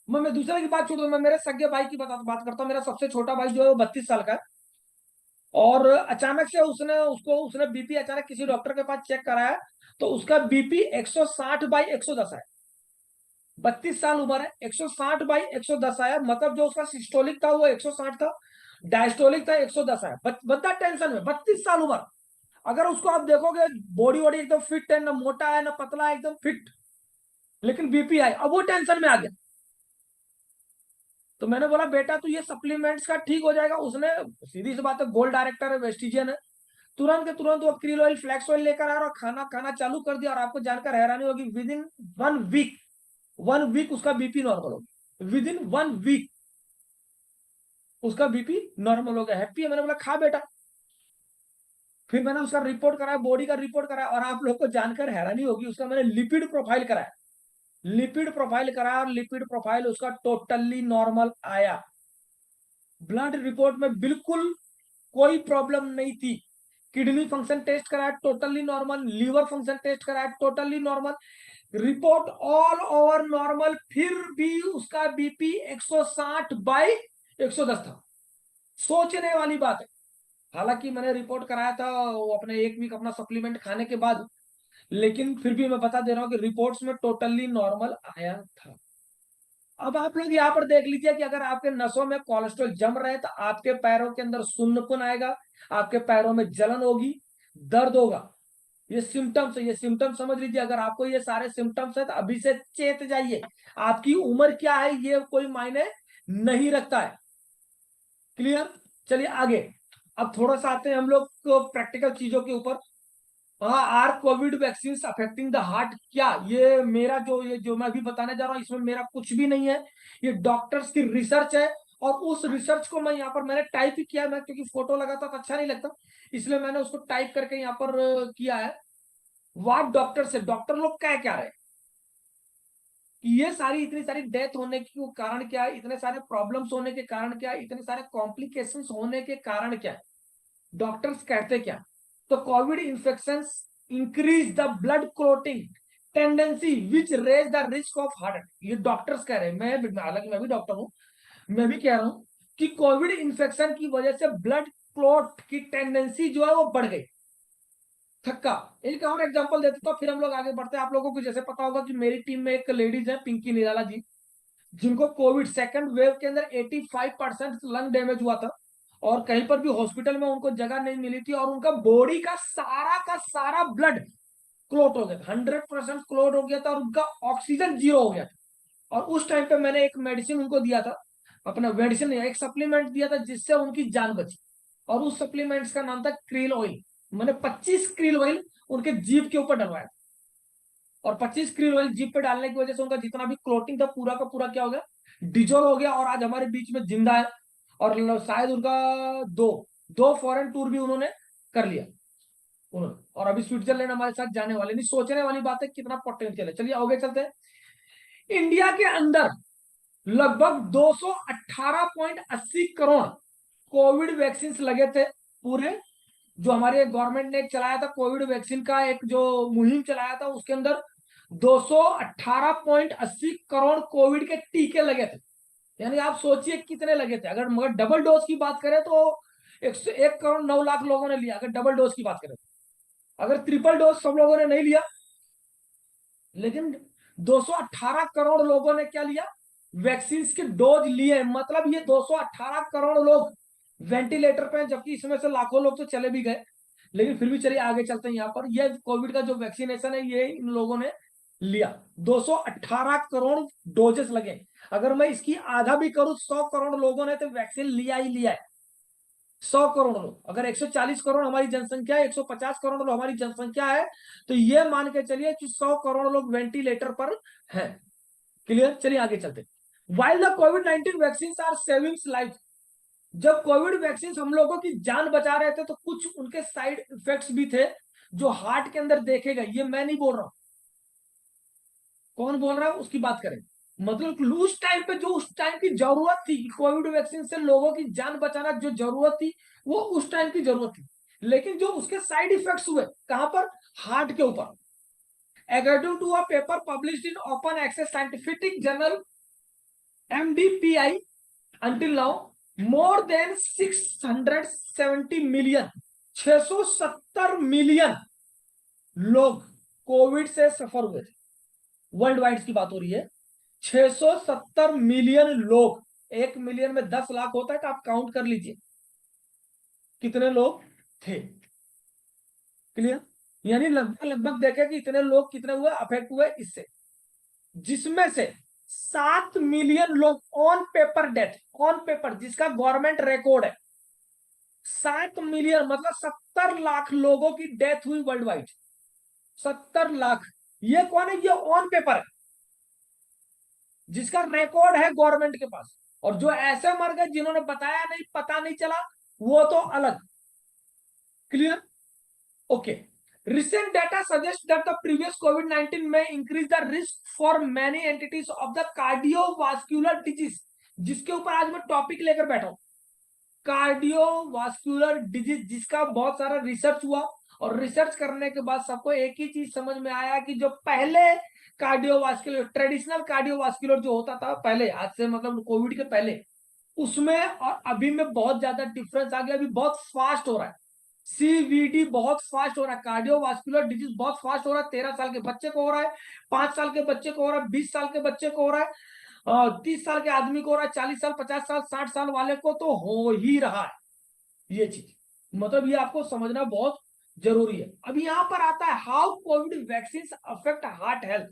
मैं दूसरे की बात छोड़ दूं, मैं मेरे सगे भाई की बात करता हूँ। मेरा सबसे छोटा भाई जो है वो 32 साल का है, और अचानक से उसने बीपी अचानक किसी डॉक्टर के पास चेक कराया, तो उसका बीपी 160/110 है। 32 साल उम्र है, 160/110 आया, मतलब जो उसका सिस्टोलिक था वो 160 था, डायस्टोलिक था 110 आया। बंदा टेंशन में, 32 साल उम्र। अगर उसको आप देखोगे, बॉडी वॉडी एकदम फिट है, ना मोटा है ना पतला है, एकदम फिट, लेकिन बीपी आई, अब वो टेंशन में आ गया। तो मैंने बोला बेटा तू ये सप्लीमेंट्स का ठीक हो जाएगा। उसने, सीधी सी बात है, गोल्ड डायरेक्टर है, वेस्टिजियन है, तुरंत के तुरंत वो क्रील ऑयल फ्लैक्स ऑयल लेकर आया और खाना खाना चालू कर दिया। और आपको जानकर हैरानी होगी, विद इन 1 वीक, 1 वीक उसका बीपी नॉर्मल हो गया, विद इन 1 वीक उसका बीपी नॉर्मल हो गया। हैप्पी है। मैंने बोला खा बेटा। फिर मैंने उसका रिपोर्ट कराया, बॉडी का रिपोर्ट कराया, और आप लोग को जानकर हैरानी होगी, उसका मैंने लिपिड प्रोफाइल कराया। लिपिड प्रोफाइल कराया और लिपिड प्रोफाइल उसका टोटली नॉर्मल आया। ब्लड रिपोर्ट में बिल्कुल कोई प्रॉब्लम नहीं थी। किडनी फंक्शन टेस्ट कराया, totally normal. Liver function test कराया, totally normal. Report all over normal. फिर भी उसका बीपी 160/110 था। सोचने वाली बात है। हालांकि मैंने रिपोर्ट कराया था वो अपने 1 वीक अपना सप्लीमेंट खाने के बाद, लेकिन फिर भी मैं बता दे रहा हूँ कि रिपोर्ट्स में टोटली नॉर्मल आया था। अब आप लोग यहाँ पर देख लीजिए कि अगर आपके नसों में कोलेस्ट्रॉल जम रहे हैं, तो आपके पैरों के अंदर सुन्नपन आएगा, आपके पैरों में जलन होगी, दर्द होगा। ये सिम्टम्स है, ये सिम्टम्स समझ लीजिए। अगर आपको ये सारे सिम्टम्स है तो अभी से चेत जाइए। आपकी उम्र क्या है ये कोई मायने नहीं रखता है, क्लियर। चलिए आगे। अब थोड़ा सा आते हैं हम लोग प्रैक्टिकल चीजों के ऊपर। हाँ, are COVID vaccine affecting the heart, क्या ये मेरा ये जो मैं अभी बताने जा रहा हूँ, इसमें मेरा कुछ भी नहीं है, ये डॉक्टर्स की रिसर्च है। और उस रिसर्च को मैं यहाँ पर मैंने टाइप ही किया, मैं क्योंकि फोटो लगाता तो अच्छा नहीं लगता, इसलिए मैंने उसको टाइप करके यहाँ पर किया है। वाट डॉक्टर से, डॉक्टर लोग कह क्या रहे कि ये सारी इतनी सारी डेथ होने के कारण क्या है, इतने सारे प्रॉब्लम्स होने के कारण क्या है, इतने सारे कॉम्प्लिकेशंस होने के कारण क्या है, डॉक्टर्स कहते क्या। तो COVID infection increase the blood clotting tendency which raise the risk of heart attack, ये डॉक्टर्स कह रहे हैं। मैं, हालांकि मैं भी डॉक्टर हूं, मैं भी कह रहा हूं कि कोविड इंफेक्शन की वजह से ब्लड क्लॉट की टेंडेंसी जो है वो बढ़ गई। थक्का। एक और एग्जांपल देते तो फिर हम लोग आगे बढ़ते हैं। आप लोगों को जैसे पता होगा कि मेरी टीम में एक लेडीज है, पिंकी निराला जी, जिनको कोविड सेकंड वेव के अंदर 85% लंग डैमेज हुआ था, और कहीं पर भी हॉस्पिटल में उनको जगह नहीं मिली थी, और उनका बॉडी का सारा ब्लड क्लोट हो गया था, 100% क्लोट हो गया था, और उनका ऑक्सीजन जीरो हो गया था। और उस टाइम पे मैंने एक मेडिसिन उनको दिया था, अपना मेडिसिन, एक सप्लीमेंट दिया था जिससे उनकी जान बची। और उस सप्लीमेंट्स का नाम था क्रील ऑयल। मैंने 25 क्रील ऑयल उनके जीभ के ऊपर डलवाया, और 25 क्रील ऑयल जीप पे डालने की वजह से उनका जितना भी क्लोटिंग था पूरा का पूरा क्या हो गया, डिजोल्व हो गया, और आज हमारे बीच में जिंदा है। और शायद उनका दो दो फॉरेन टूर भी उन्होंने कर लिया उन्होंने, और अभी स्विट्जरलैंड हमारे साथ जाने वाले। नहीं, सोचने वाली बात है कितना पोटेंशियल है। चलिए आगे चलते हैं। इंडिया के अंदर लगभग 218.80 करोड़ कोविड वैक्सीन लगे थे पूरे। जो हमारे गवर्नमेंट ने एक चलाया था कोविड वैक्सीन का एक जो मुहिम चलाया था, उसके अंदर 218.80 करोड़ कोविड के टीके लगे थे। यानी आप सोचिए कितने लगे थे। अगर मगर डबल डोज की बात करें तो 101 करोड़ 9 लाख लोगों ने लिया, अगर डबल डोज की बात करें। अगर ट्रिपल डोज सब लोगों ने नहीं लिया, लेकिन 218 करोड़ लोगों ने क्या लिया, वैक्सीन के डोज लिए। मतलब ये 218 करोड़ लोग वेंटिलेटर पे हैं, जबकि इसमें से लाखों लोग तो चले भी गए। लेकिन फिर भी चलिए आगे चलते हैं। यहाँ पर ये कोविड का जो वैक्सीनेशन है ये इन लोगों ने लिया। 218 करोड़ डोजेस लगे। अगर मैं इसकी आधा भी करूं, 100 करोड़ लोगों ने तो वैक्सीन लिया ही लिया है। 100 करोड़ लोग, अगर 140 करोड़ हमारी जनसंख्या है, 150 करोड़ लोग हमारी जनसंख्या है, तो ये मान के चलिए कि 100 करोड़ लोग वेंटिलेटर पर हैं। क्लियर, चलिए आगे चलते। While the COVID 19 vaccine are saving life, जब कोविड वैक्सीन हम लोगों की जान बचा रहे थे तो कुछ उनके साइड इफेक्ट्स भी थे जो हार्ट के अंदर देखे गए। ये मैं नहीं बोल रहा हूं, कौन बोल रहा है उसकी बात करें। मतलब उस टाइम पे जो उस टाइम की जरूरत थी, कोविड वैक्सीन से लोगों की जान बचाना जो जरूरत थी, वो उस टाइम की जरूरत थी। लेकिन जो उसके साइड इफेक्ट्स हुए कहां पर, हार्ट के ऊपर। According to a paper published in open access scientific journal MDPI, until now more than 670 million, 670 million लोग कोविड से सफर हुए थे। वर्ल्ड वाइड की बात हो रही है। 670 मिलियन लोग, 1 मिलियन में 10 लाख होता है, तो आप काउंट कर लीजिए कितने लोग थे। क्लियर, यानी लगभग लगभग देखें कि इतने लोग कितने हुए, अफेक्ट हुए इससे, जिसमें से 7 मिलियन लोग on paper death, on paper जिसका गवर्नमेंट रिकॉर्ड है। 7 मिलियन मतलब 70 लाख लोगों की डेथ हुई वर्ल्ड वाइड। 70 लाख। ये कौन है, ये ऑन पेपर है, जिसका रिकॉर्ड है गवर्नमेंट के पास। और जो ऐसे मर गए जिन्होंने बताया नहीं, पता नहीं चला, वो तो अलग। Clear, okay. Recent data suggests that the previous COVID-19 may increase the risk for many entities of the cardiovascular disease, जिसके ऊपर आज मैं टॉपिक लेकर बैठा हूं, कार्डियोवास्कुलर डिजीज, जिसका बहुत सारा रिसर्च हुआ। और रिसर्च करने के बाद सबको एक ही चीज समझ में आया कि जो पहले कार्डियोवास्कुलर, ट्रेडिशनल कार्डियोवास्कुलर जो होता था पहले, आज से मतलब कोविड के पहले, उसमें और अभी में बहुत ज्यादा डिफरेंस आ गया। अभी बहुत फास्ट हो रहा है, CVD बहुत फास्ट हो रहा है, कार्डियोवास्कुलर डिजीज बहुत फास्ट हो रहा है। 13 साल के बच्चे को हो रहा है, 5 साल के बच्चे को हो रहा है, 20 साल के बच्चे को हो रहा है, 30 साल के आदमी को हो रहा है, 40 साल 50 साल 60 साल वाले को तो हो ही रहा है ये चीज। मतलब ये आपको समझना बहुत जरूरी है। अब यहाँ पर आता है how Covid vaccine affect heart health.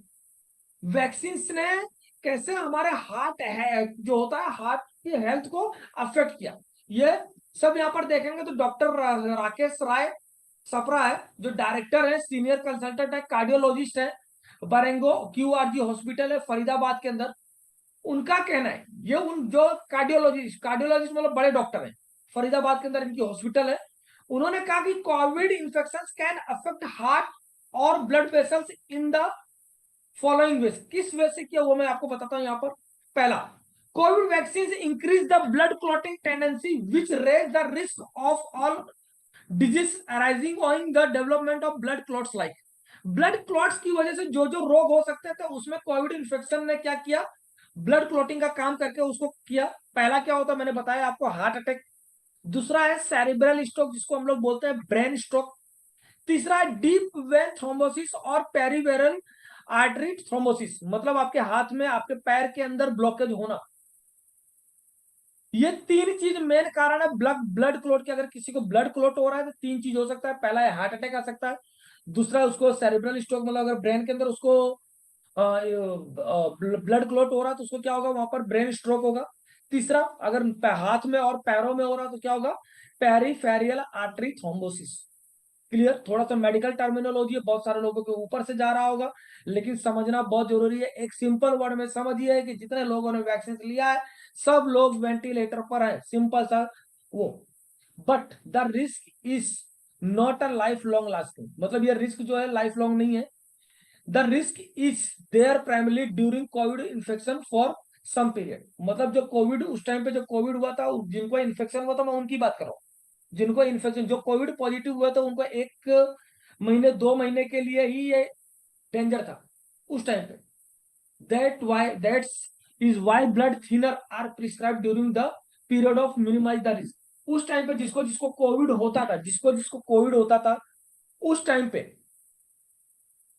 Vaccine ने कैसे हमारे हार्ट है जो होता है, हार्ट की हेल्थ को अफेक्ट किया, ये सब यहाँ पर देखेंगे। तो डॉक्टर राकेश राय सप्रा है, जो डायरेक्टर है, सीनियर कंसल्टेंट है, कार्डियोलॉजिस्ट है, बरेंगो QRG हॉस्पिटल है फरीदाबाद के अंदर। उनका कहना है, ये उन जो कार्डियोलॉजिस्ट, कार्डियोलॉजिस्ट मतलब बड़े डॉक्टर हैं, फरीदाबाद के अंदर इनकी हॉस्पिटल है। उन्होंने कहा कि Covid infection can affect heart और blood vessels in the following ways. किस वे से किया वो मैं आपको बताता हूं यहाँ पर। पहला, COVID vaccine increase the blood clotting tendency which raise the risk of all disease arising on the development of blood clots like. Blood clots की वजह से जो जो रोग हो सकते थे उसमें कोविड इन्फेक्शन ने क्या किया, ब्लड क्लॉटिंग का काम करके उसको किया। पहला क्या होता है मैंने बताया आपको, हार्ट अटैक। दूसरा है सेरिब्रल स्ट्रोक, जिसको हम लोग बोलते हैं ब्रेन स्ट्रोक। तीसरा है डीप वेन थ्रोम्बोसिस और पेरिवेरल आर्टरी थ्रोम्बोसिस, मतलब आपके हाथ में, आपके पैर के अंदर ब्लॉकेज होना। ये तीन चीज मेन कारण है ब्लड ब्लड क्लॉट के। अगर किसी को ब्लड क्लॉट हो रहा है तो तीन चीज हो सकता है। पहला है हार्ट अटैक आ सकता है, दूसरा उसको सेरिब्रल स्ट्रोक, मतलब अगर ब्रेन के अंदर उसको ब्लड क्लॉट हो रहा है तो उसको क्या होगा, वहां पर ब्रेन स्ट्रोक होगा। तीसरा, अगर हाथ में और पैरों में हो रहा है तो क्या होगा, पेरिफेरियल आर्टरी थ्रोम्बोसिस। क्लियर, थोड़ा सा मेडिकल टर्मिनोलॉजी है, बहुत सारे लोगों के ऊपर से जा रहा होगा, लेकिन समझना बहुत जरूरी है। एक सिंपल वर्ड में समझिए कि जितने लोगों ने वैक्सीन लिया है सब लोग वेंटिलेटर पर है, सिंपल सा वो। But the risk is not a life long lasting, मतलब ये रिस्क जो है लाइफ लॉन्ग नहीं है। The risk is there primarily during COVID infection for some period, मतलब जो कोविड उस टाइम पे जो कोविड हुआ था, जिनको इन्फेक्शन हुआ था, मैं उनकी बात कर रहा हूँ। जिनको इन्फेक्शन, जो कोविड पॉजिटिव हुआ था, उनको 1 महीने 2 महीने के लिए ही ये डेंजर था उस टाइम पे। That's is why blood thinner are prescribe during the period of minimize the risk. उस टाइम पे जिसको जिसको कोविड होता था, जिसको जिसको कोविड होता था, उस टाइम पे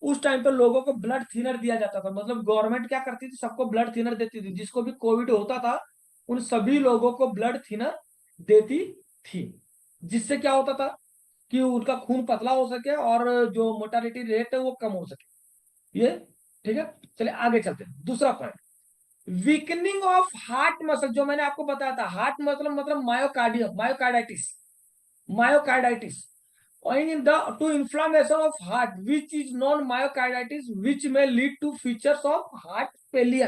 उस टाइम पे लोगों को ब्लड थिनर दिया जाता था। मतलब गवर्नमेंट क्या करती थी, सबको ब्लड थिनर देती थी। जिसको भी कोविड होता था उन सभी लोगों को ब्लड थिनर देती थी। जिससे क्या होता था कि उनका खून पतला हो सके और जो मोर्टालिटी रेट है वो कम हो सके। ये ठीक है। चलिए आगे चलते हैं। दूसरा point, weakening of heart muscle. जो मैंने आपको बताया था, हार्ट मतलब myocardium, myocarditis owing in the to inflammation of heart which is known myocarditis which may lead to features of heart failure।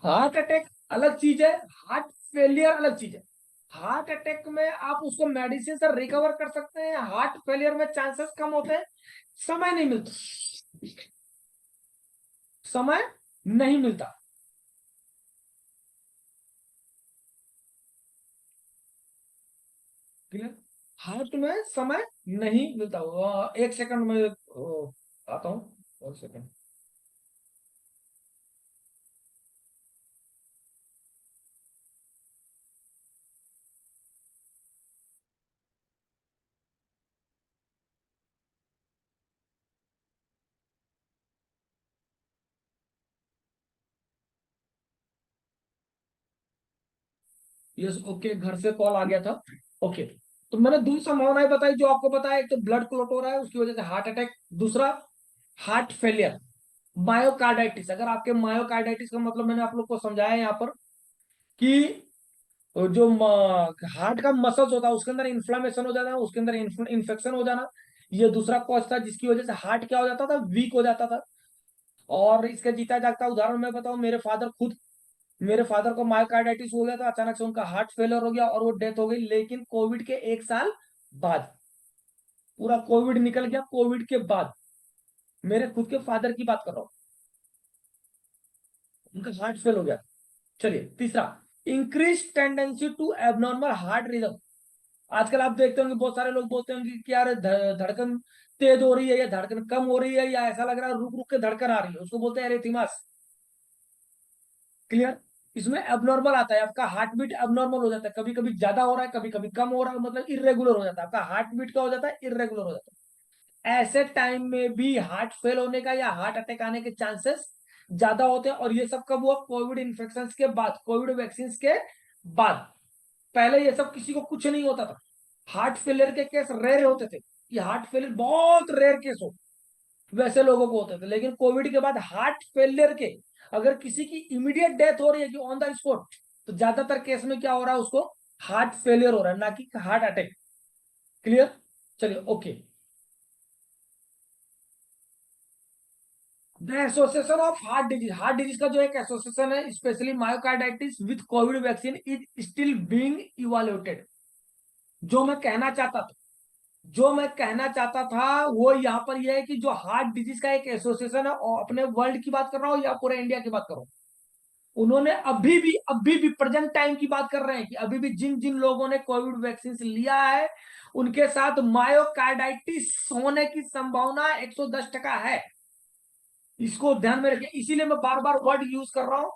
Heart attack अलग चीज है, हार्ट फेलियर अलग चीज है। हार्ट अटैक में आप उसको मेडिसिन से रिकवर कर सकते हैं, हार्ट फेलियर में चांसेस कम होते हैं, समय नहीं मिलता, समय नहीं मिलता। क्लियर। हार्ट में समय नहीं मिलता। एक सेकंड में आता हूँ, एक सेकंड। यस ओके, घर से कॉल आ गया था। ओके, तो मैंने दो संभावनाएं बताई जो आपको बताया। एक तो ब्लड क्लॉट हो रहा है उसकी वजह से हार्ट अटैक, दूसरा हार्ट फेलियर, मायोकार्डाइटिस। अगर आपके मायोकार्डाइटिस का मतलब मैंने आप लोग को समझाया यहाँ पर कि जो हार्ट का मसल्स होता है उसके अंदर इन्फ्लामेशन हो जाना, उसके अंदर इन्फेक्शन हो जाना, ये दूसरा कॉज था जिसकी वजह से हार्ट क्या हो जाता था, वीक हो जाता था। और इसका जीता जागता उदाहरण मैं बताऊं, मेरे फादर को मायोकार्डाइटिस हो गया था, अचानक से उनका हार्ट फेलियर हो गया और वो डेथ हो गई, लेकिन कोविड के एक साल बाद। पूरा कोविड निकल गया, कोविड के बाद मेरे खुद के फादर की बात कर रहा हूँ, उनका हार्ट फेल हो गया। चलिए तीसरा, increase tendency to abnormal heart rhythm. आजकल आप देखते होंगे बहुत सारे लोग बोलते होंगे कि यार धड़कन तेज हो रही है या धड़कन कम हो रही है या ऐसा लग रहा है रुक रुक के धड़कन आ रही है, उसको बोलते हैं एरिथमियास। क्लियर। इसमें एबनॉर्मल आता है, आपका हार्ट बीट एबनॉर्मल हो जाता है, कभी कभी ज्यादा हो रहा है कभी कभी कम हो रहा है, मतलब इरेगुलर हो जाता है, आपका हार्ट बीट क्या हो जाता है, इरेगुलर हो जाता है। ऐसे टाइम में भी हार्ट फेल होने का या हार्ट अटैक आने के चांसेस ज्यादा होते हैं। और ये सब कब हुआ, कोविड इन्फेक्शन के बाद, कोविड वैक्सीन के बाद। पहले ये सब किसी को कुछ नहीं होता था, हार्ट फेलियर के केस रेयर होते थे, कि हार्ट फेलियर बहुत रेयर केस हो वैसे लोगों को होते थे। लेकिन कोविड के बाद हार्ट फेलियर के अगर किसी की इमीडिएट डेथ हो रही है कि ऑन द स्पॉट, तो ज्यादातर केस में क्या हो रहा है, उसको हार्ट फेलियर हो रहा है, ना कि हार्ट अटैक। क्लियर। चलिए okay. The association of heart disease का जो एक एसोसिएशन है specially myocarditis with Covid vaccine is still being evaluated. जो मैं कहना चाहता था जो मैं कहना चाहता था वो यहाँ पर यह है कि जो हार्ट डिजीज का एक एसोसिएशन है, और अपने वर्ल्ड की बात कर रहा हूँ या पूरे इंडिया की बात कर रहा हूँ, उन्होंने अभी भी प्रेजेंट टाइम की बात कर रहे हैं कि अभी भी जिन जिन लोगों ने कोविड वैक्सीन लिया है उनके साथ मायोकार्डाइटिस होने की संभावना 110% है। इसको ध्यान में रखें, इसीलिए मैं बार बार वर्ड यूज कर रहा हूं,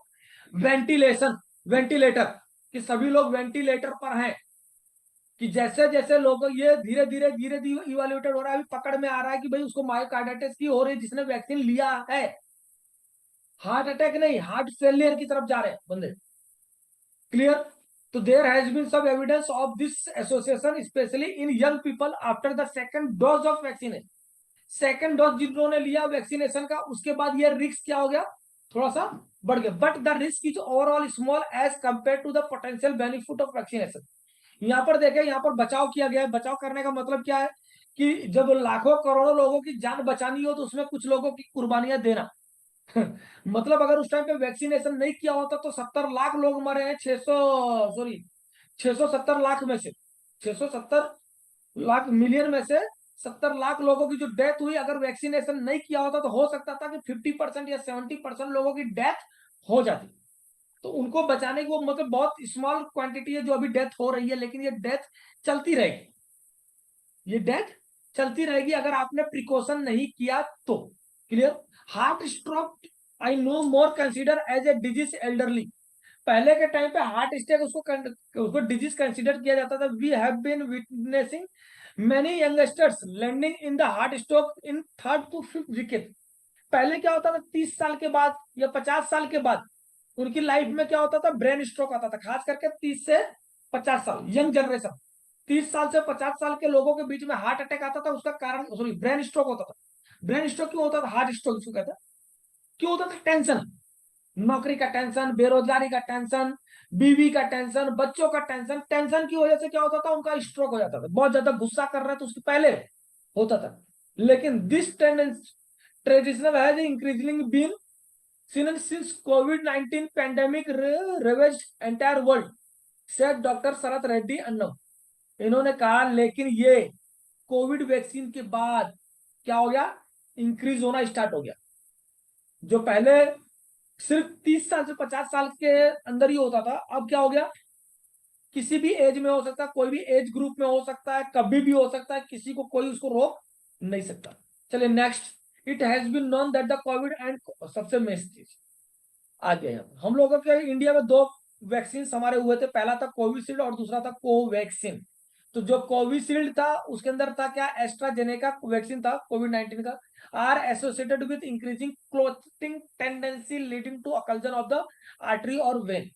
वेंटिलेशन, वेंटिलेटर, कि सभी लोग वेंटिलेटर पर हैं। कि जैसे जैसे लोग ये धीरे धीरे इवेल्युएटेड हो रहा है, अभी पकड़ में आ रहा है कि भाई उसको मायोकार्डाइटिस की हो रही है जिसने वैक्सीन लिया है, हार्ट अटैक नहीं, हार्ट फेलियर की तरफ जा रहे हैं बंदे। क्लियर। तो there has been some evidence of this association specially in young people after the second dose of vaccine. Second dose जिन्होंने लिया वैक्सीनेशन का उसके बाद ये रिस्क क्या हो गया, थोड़ा सा बढ़ गया, but the risk is overall small as compare to the potential benefit of vaccination. यहाँ पर देखें, यहाँ पर बचाव किया गया है। बचाव करने का मतलब क्या है कि जब लाखों करोड़ों लोगों की जान बचानी हो तो उसमें कुछ लोगों की कुर्बानियां देना। मतलब अगर उस टाइम पे वैक्सीनेशन नहीं किया होता तो 70 लाख लोग मरे हैं, 670 लाख में से, 670 लाख मिलियन में से 70 लाख लोगों की जो डेथ हुई, अगर वैक्सीनेशन नहीं किया होता तो हो सकता था कि 50% या 70% लोगों की डेथ हो जाती। तो उनको बचाने की वो मतलब बहुत स्मॉल क्वांटिटी है जो अभी डेथ हो रही है, लेकिन ये डेथ चलती रहेगी, ये डेथ चलती रहेगी अगर आपने प्रिकॉशन नहीं किया तो। Clear. Heart stroke I no more consider as a disease elderly. पहले के टाइम पे हार्ट अटैक उसको डिजीज कंसिडर किया जाता था। We have been witnessing many youngsters landing in the heart stroke in third to fifth wicket. पहले क्या होता था, 30 साल के बाद या 50 साल के बाद उनकी लाइफ में क्या होता था, ब्रेन स्ट्रोक आता था। खास करके 30 से 50 साल यंग जनरेशन, 30 साल से 50 साल के लोगों के बीच में हार्ट अटैक आता था। उसका कारण, सॉरी, ब्रेन स्ट्रोक होता था। ब्रेन स्ट्रोक क्यों होता था, हार्ट स्ट्रोक जिसको कहते हैं, क्यों होता था? टेंशन, नौकरी का टेंशन, बेरोजगारी का टेंशन, बीवी का टेंशन, बच्चों का टेंशन। टेंशन की वजह से क्या होता था, उनका स्ट्रोक हो जाता था। बहुत ज्यादा गुस्सा कर रहे हैं तो उसके पहले होता था। लेकिन this tendency traditional has increasing been seen since कोविड-19 pandemic ravages entire world, said doctor Sharat Reddy Annam. इन्होंने कहा लेकिन ये कोविड वैक्सीन के बाद क्या हो गया, इंक्रीज होना स्टार्ट हो गया। जो पहले सिर्फ 30 साल से 50 साल के अंदर ही होता था, अब क्या हो गया, किसी भी एज में हो सकता है, कोई भी एज ग्रुप में हो सकता है, कभी भी हो सकता है, किसी को कोई उसको रोक नहीं सकता। चलिए next. It has been known that the COVID and, सबसे मेन चीज आ गए हम लोगों के इंडिया में दो वैक्सीन हमारे हुए थे। पहला था कोविशील्ड और दूसरा था कोवैक्सीन। तो जो कोविशील्ड था उसके अंदर था क्या, एस्ट्राजेनेका वैक्सीन था कोविड-19 का। Are associated with increasing clotting tendency leading to occlusion of the artery और वेन।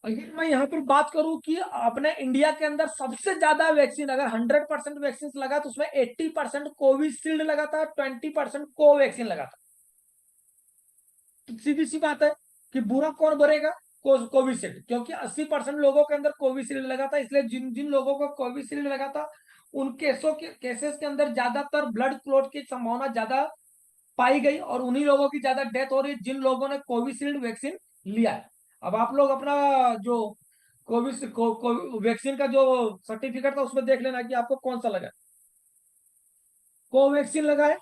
अगर मैं यहाँ पर बात करूं कि अपने इंडिया के अंदर सबसे ज्यादा वैक्सीन, अगर 100% वैक्सीन लगा तो उसमें 80% कोविशील्ड लगा था, 20% कोवैक्सीन लगा था। तो सीधी सी बात है कि बुरा कौन भरेगा, कोविशील्ड, क्योंकि 80% लोगों के अंदर कोविशील्ड लगा था। इसलिए जिन जिन लोगों को कोविशील्ड लगा था उन केसेस के अंदर ज्यादातर ब्लड क्लॉट की संभावना ज्यादा पाई गई, और उन्हीं लोगों की ज्यादा डेथ हो रही है जिन लोगों ने कोविशील्ड वैक्सीन लिया है। अब आप लोग अपना जो वैक्सीन का जो सर्टिफिकेट था उसमें देख लेना कि आपको कौन सा लगा। कोवैक्सीन लगाए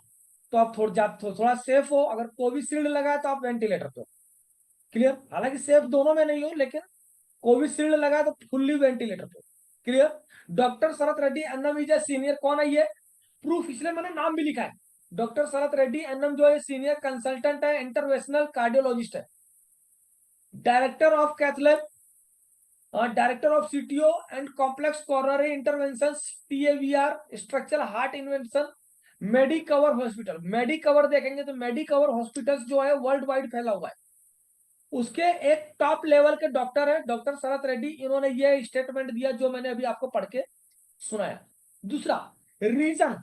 तो आप थोड़ा सेफ हो, अगर कोविशील्ड लगाए तो आप वेंटिलेटर पे हो। क्लियर? हालांकि सेफ दोनों में नहीं हो, लेकिन कोविशील्ड लगा तो फुल्ली वेंटिलेटर पे। Clear? Doctor Sharat Reddy Annam is a senior, कौन है ये, प्रूफ, इसलिए मैंने नाम भी लिखा है। डॉक्टर शरत रेड्डी अन्नम जो है सीनियर कंसल्टेंट है, इंटरवेंशनल कार्डियोलॉजिस्ट है, director of cath lab, director of CTO and complex coronary intervention, TAVR, structural heart invention, Medicover hospital. Medicover देखेंगे तो मेडिकवर हॉस्पिटल जो है वर्ल्ड वाइड फैला हुआ है, उसके एक टॉप लेवल के डॉक्टर है डॉक्टर शरत रेड्डी। इन्होंने ये स्टेटमेंट दिया जो मैंने अभी आपको पढ़ के सुनाया। दूसरा, reason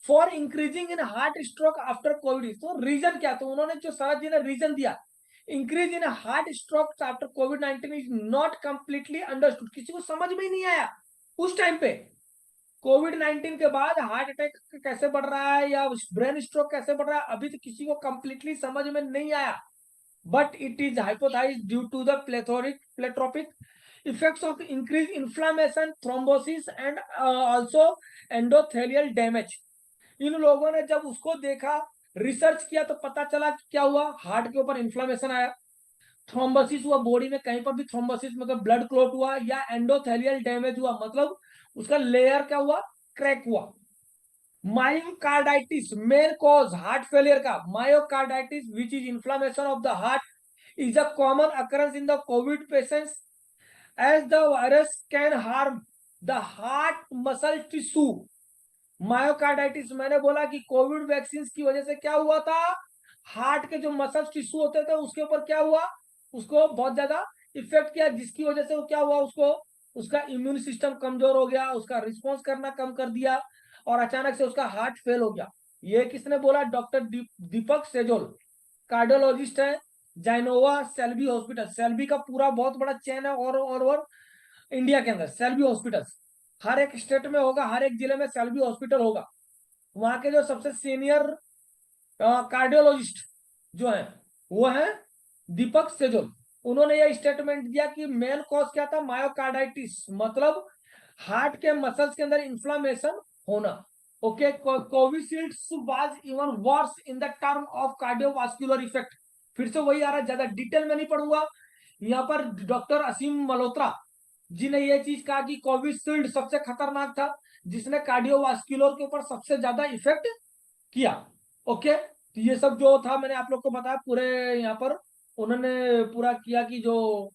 for increasing in heart stroke after COVID, तो रीजन क्या, तो उन्होंने जो शरत जी ने रीजन दिया, increase in heart stroke after कोविड-19 इज नॉट कंप्लीटली अंडरस्टूड। किसी को समझ में ही नहीं आया उस टाइम पे, कोविड-19 के बाद हार्ट अटैक कैसे बढ़ रहा है या ब्रेन स्ट्रोक कैसे बढ़ रहा है, अभी तो किसी को कंप्लीटली समझ में नहीं आया। but it is hypothesized due to the pleiotropic effects of increased inflammation, thrombosis and also endothelial damage। इन लोगों ने जब उसको देखा, रिसर्च किया, तो पता चला कि क्या हुआ, हार्ट के ऊपर इन्फ्लामेशन आया, थ्रोम्बोसिस हुआ, बॉडी में कहीं पर भी थ्रोम्बोसिस मतलब ब्लड क्लॉट हुआ, या एंडोथेलियल डैमेज हुआ मतलब उसका लेयर क्या हुआ, क्रैक हुआ। Myocarditis main cause heart failure का, myocarditis which is inflammation of the heart is a common occurrence in the COVID patients as the virus can harm the heart muscle tissue। Myocarditis मैंने बोला कि COVID vaccine की वजह से क्या हुआ था, हार्ट के जो मसल टिश्यू होते थे उसके ऊपर क्या हुआ, उसको बहुत ज्यादा इफेक्ट किया, जिसकी वजह से वो क्या हुआ, उसको उसका इम्यून सिस्टम कमजोर हो गया, उसका रिस्पॉन्स करना कम कर दिया, और अचानक से उसका हार्ट फेल हो गया। ये किसने बोला, डॉक्टर दीपक सेजोल, कार्डियोलॉजिस्ट है, जाइनोवा सेल्वी हॉस्पिटल। सेल्वी का पूरा बहुत बड़ा चेन है, और इंडिया के अंदर सेल्वी हॉस्पिटल हर एक स्टेट में होगा, हर एक जिले में सेल्वी हॉस्पिटल होगा। वहां के जो सबसे सीनियर कार्डियोलॉजिस्ट जो है वो है दीपक सेजोल। उन्होंने यह स्टेटमेंट दिया कि मेन कॉज क्या था, मायोकार्डाइटिस, मतलब हार्ट के मसल्स के अंदर इंफ्लामेशन होना। Okay, Covishield was even worse in the term of cardiovascular effect. फिर से वही आ रहा है, ज्यादा डिटेल में नहीं पढ़ूंगा। यहाँ पर डॉक्टर असीम मल्होत्रा जी ने यह चीज कहा कि कोविशील्ड सबसे खतरनाक था, जिसने कार्डियोवास्कुलर के ऊपर सबसे ज्यादा इफेक्ट किया। ओके, तो ये सब जो था मैंने आप लोग को बताया पूरे यहाँ पर उन्होंने पूरा किया कि जो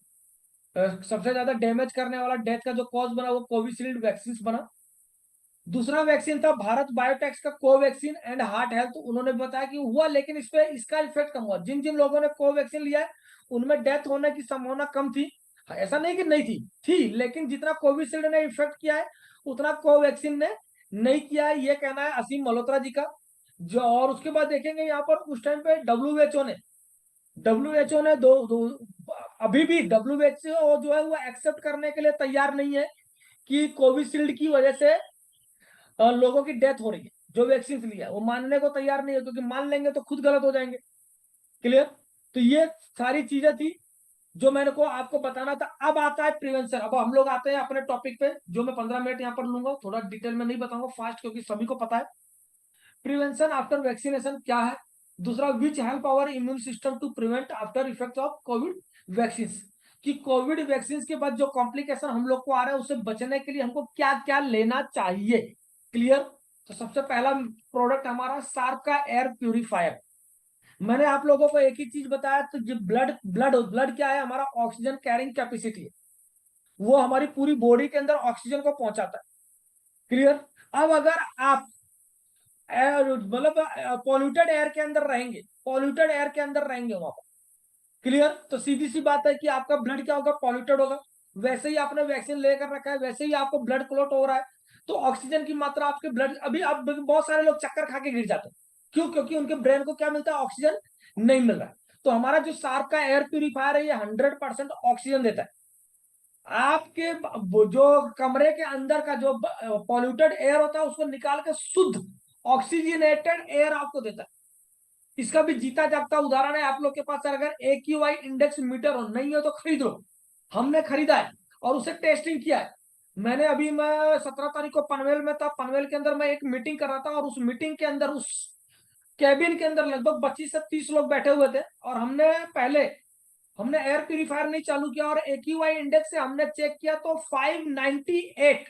सबसे ज्यादा डैमेज करने वाला डेथ का जो कॉज बना वो कोविशील्ड वैक्सीन बना। दूसरा वैक्सीन था भारत बायोटेक्स का कोवैक्सीन एंड हार्ट हेल्थ, उन्होंने बताया कि हुआ लेकिन इस पे इसका इफेक्ट कम हुआ। जिन जिन लोगों ने कोवैक्सीन लिया है उनमें डेथ होने की संभावना कम थी। ऐसा नहीं कि नहीं थी लेकिन जितना कोविशील्ड ने इफेक्ट किया है उतना कोवैक्सीन ने नहीं किया है, ये कहना है असीम मल्होत्रा जी का। जो और उसके बाद देखेंगे यहाँ पर उस टाइम पे डब्ल्यूएचओ ने अभी भी डब्ल्यूएचओ जो है वो एक्सेप्ट करने के लिए तैयार नहीं है कि कोविशील्ड की वजह से लोगों की डेथ हो रही है। जो वैक्सीन लिया है वो मानने को तैयार नहीं है, क्योंकि मान लेंगे तो खुद गलत हो जाएंगे। क्लियर। तो ये सारी चीजें थी जो मैंने को आपको बताना था। अब आता है प्रिवेंशन। अब हम लोग आते हैं अपने टॉपिक पे, जो मैं 15 मिनट यहाँ पर लूंगा, थोड़ा डिटेल में नहीं बताऊंगा, फास्ट, क्योंकि सभी को पता है प्रिवेंशन आफ्टर वैक्सीनेशन क्या है। दूसरा, which help our immune system to prevent after effect of COVID vaccine, कि कोविड वैक्सीन के बाद जो कॉम्प्लिकेशन हम लोग को आ रहा है उससे बचने के लिए हमको क्या क्या लेना चाहिए। क्लियर। तो सबसे पहला प्रोडक्ट हमारा सार्क का एयर प्यूरिफायर। मैंने आप लोगों को एक ही चीज बताया, तो जो ब्लड ब्लड ब्लड क्या है, हमारा ऑक्सीजन कैरिंग कैपेसिटी है, वो हमारी पूरी बॉडी के अंदर ऑक्सीजन को पहुंचाता है। क्लियर। अब अगर आप मतलब पॉल्यूटेड एयर के अंदर रहेंगे वहां पर, क्लियर, तो सीधी सी बात है कि आपका ब्लड क्या होगा, पॉल्यूटेड होगा। वैसे ही आपने वैक्सीन लेकर रखा है, वैसे ही आपको ब्लड क्लॉट हो रहा है, तो ऑक्सीजन की मात्रा आपके ब्लड, अभी आप बहुत सारे लोग चक्कर खा के गिर जाते हैं। क्यों? क्योंकि उनके ब्रेन को क्या मिलता है, ऑक्सीजन नहीं मिल रहा है। तो हमारा जो सार्क का एयर प्यूरिफायर है ये 100% ऑक्सीजन देता है। आपके जो कमरे के अंदर का जो पॉल्यूटेड एयर होता है उसको निकाल के शुद्ध ऑक्सीजनेटेड एयर आपको देता है। इसका भी जीता जागता उदाहरण है। आप लोग के पास अगर AQI इंडेक्स मीटर हो, नहीं हो तो खरीद लो। हमने खरीदा है और उसे टेस्टिंग किया है। मैं 17 तारीख को पनवेल में था। पनवेल के अंदर मैं एक मीटिंग कर रहा था और उस मीटिंग के अंदर उस कैबिन के अंदर लगभग 25 से 30 लोग बैठे हुए थे, और हमने एयर प्यूरिफायर नहीं चालू किया और AQI इंडेक्स से हमने चेक किया तो 598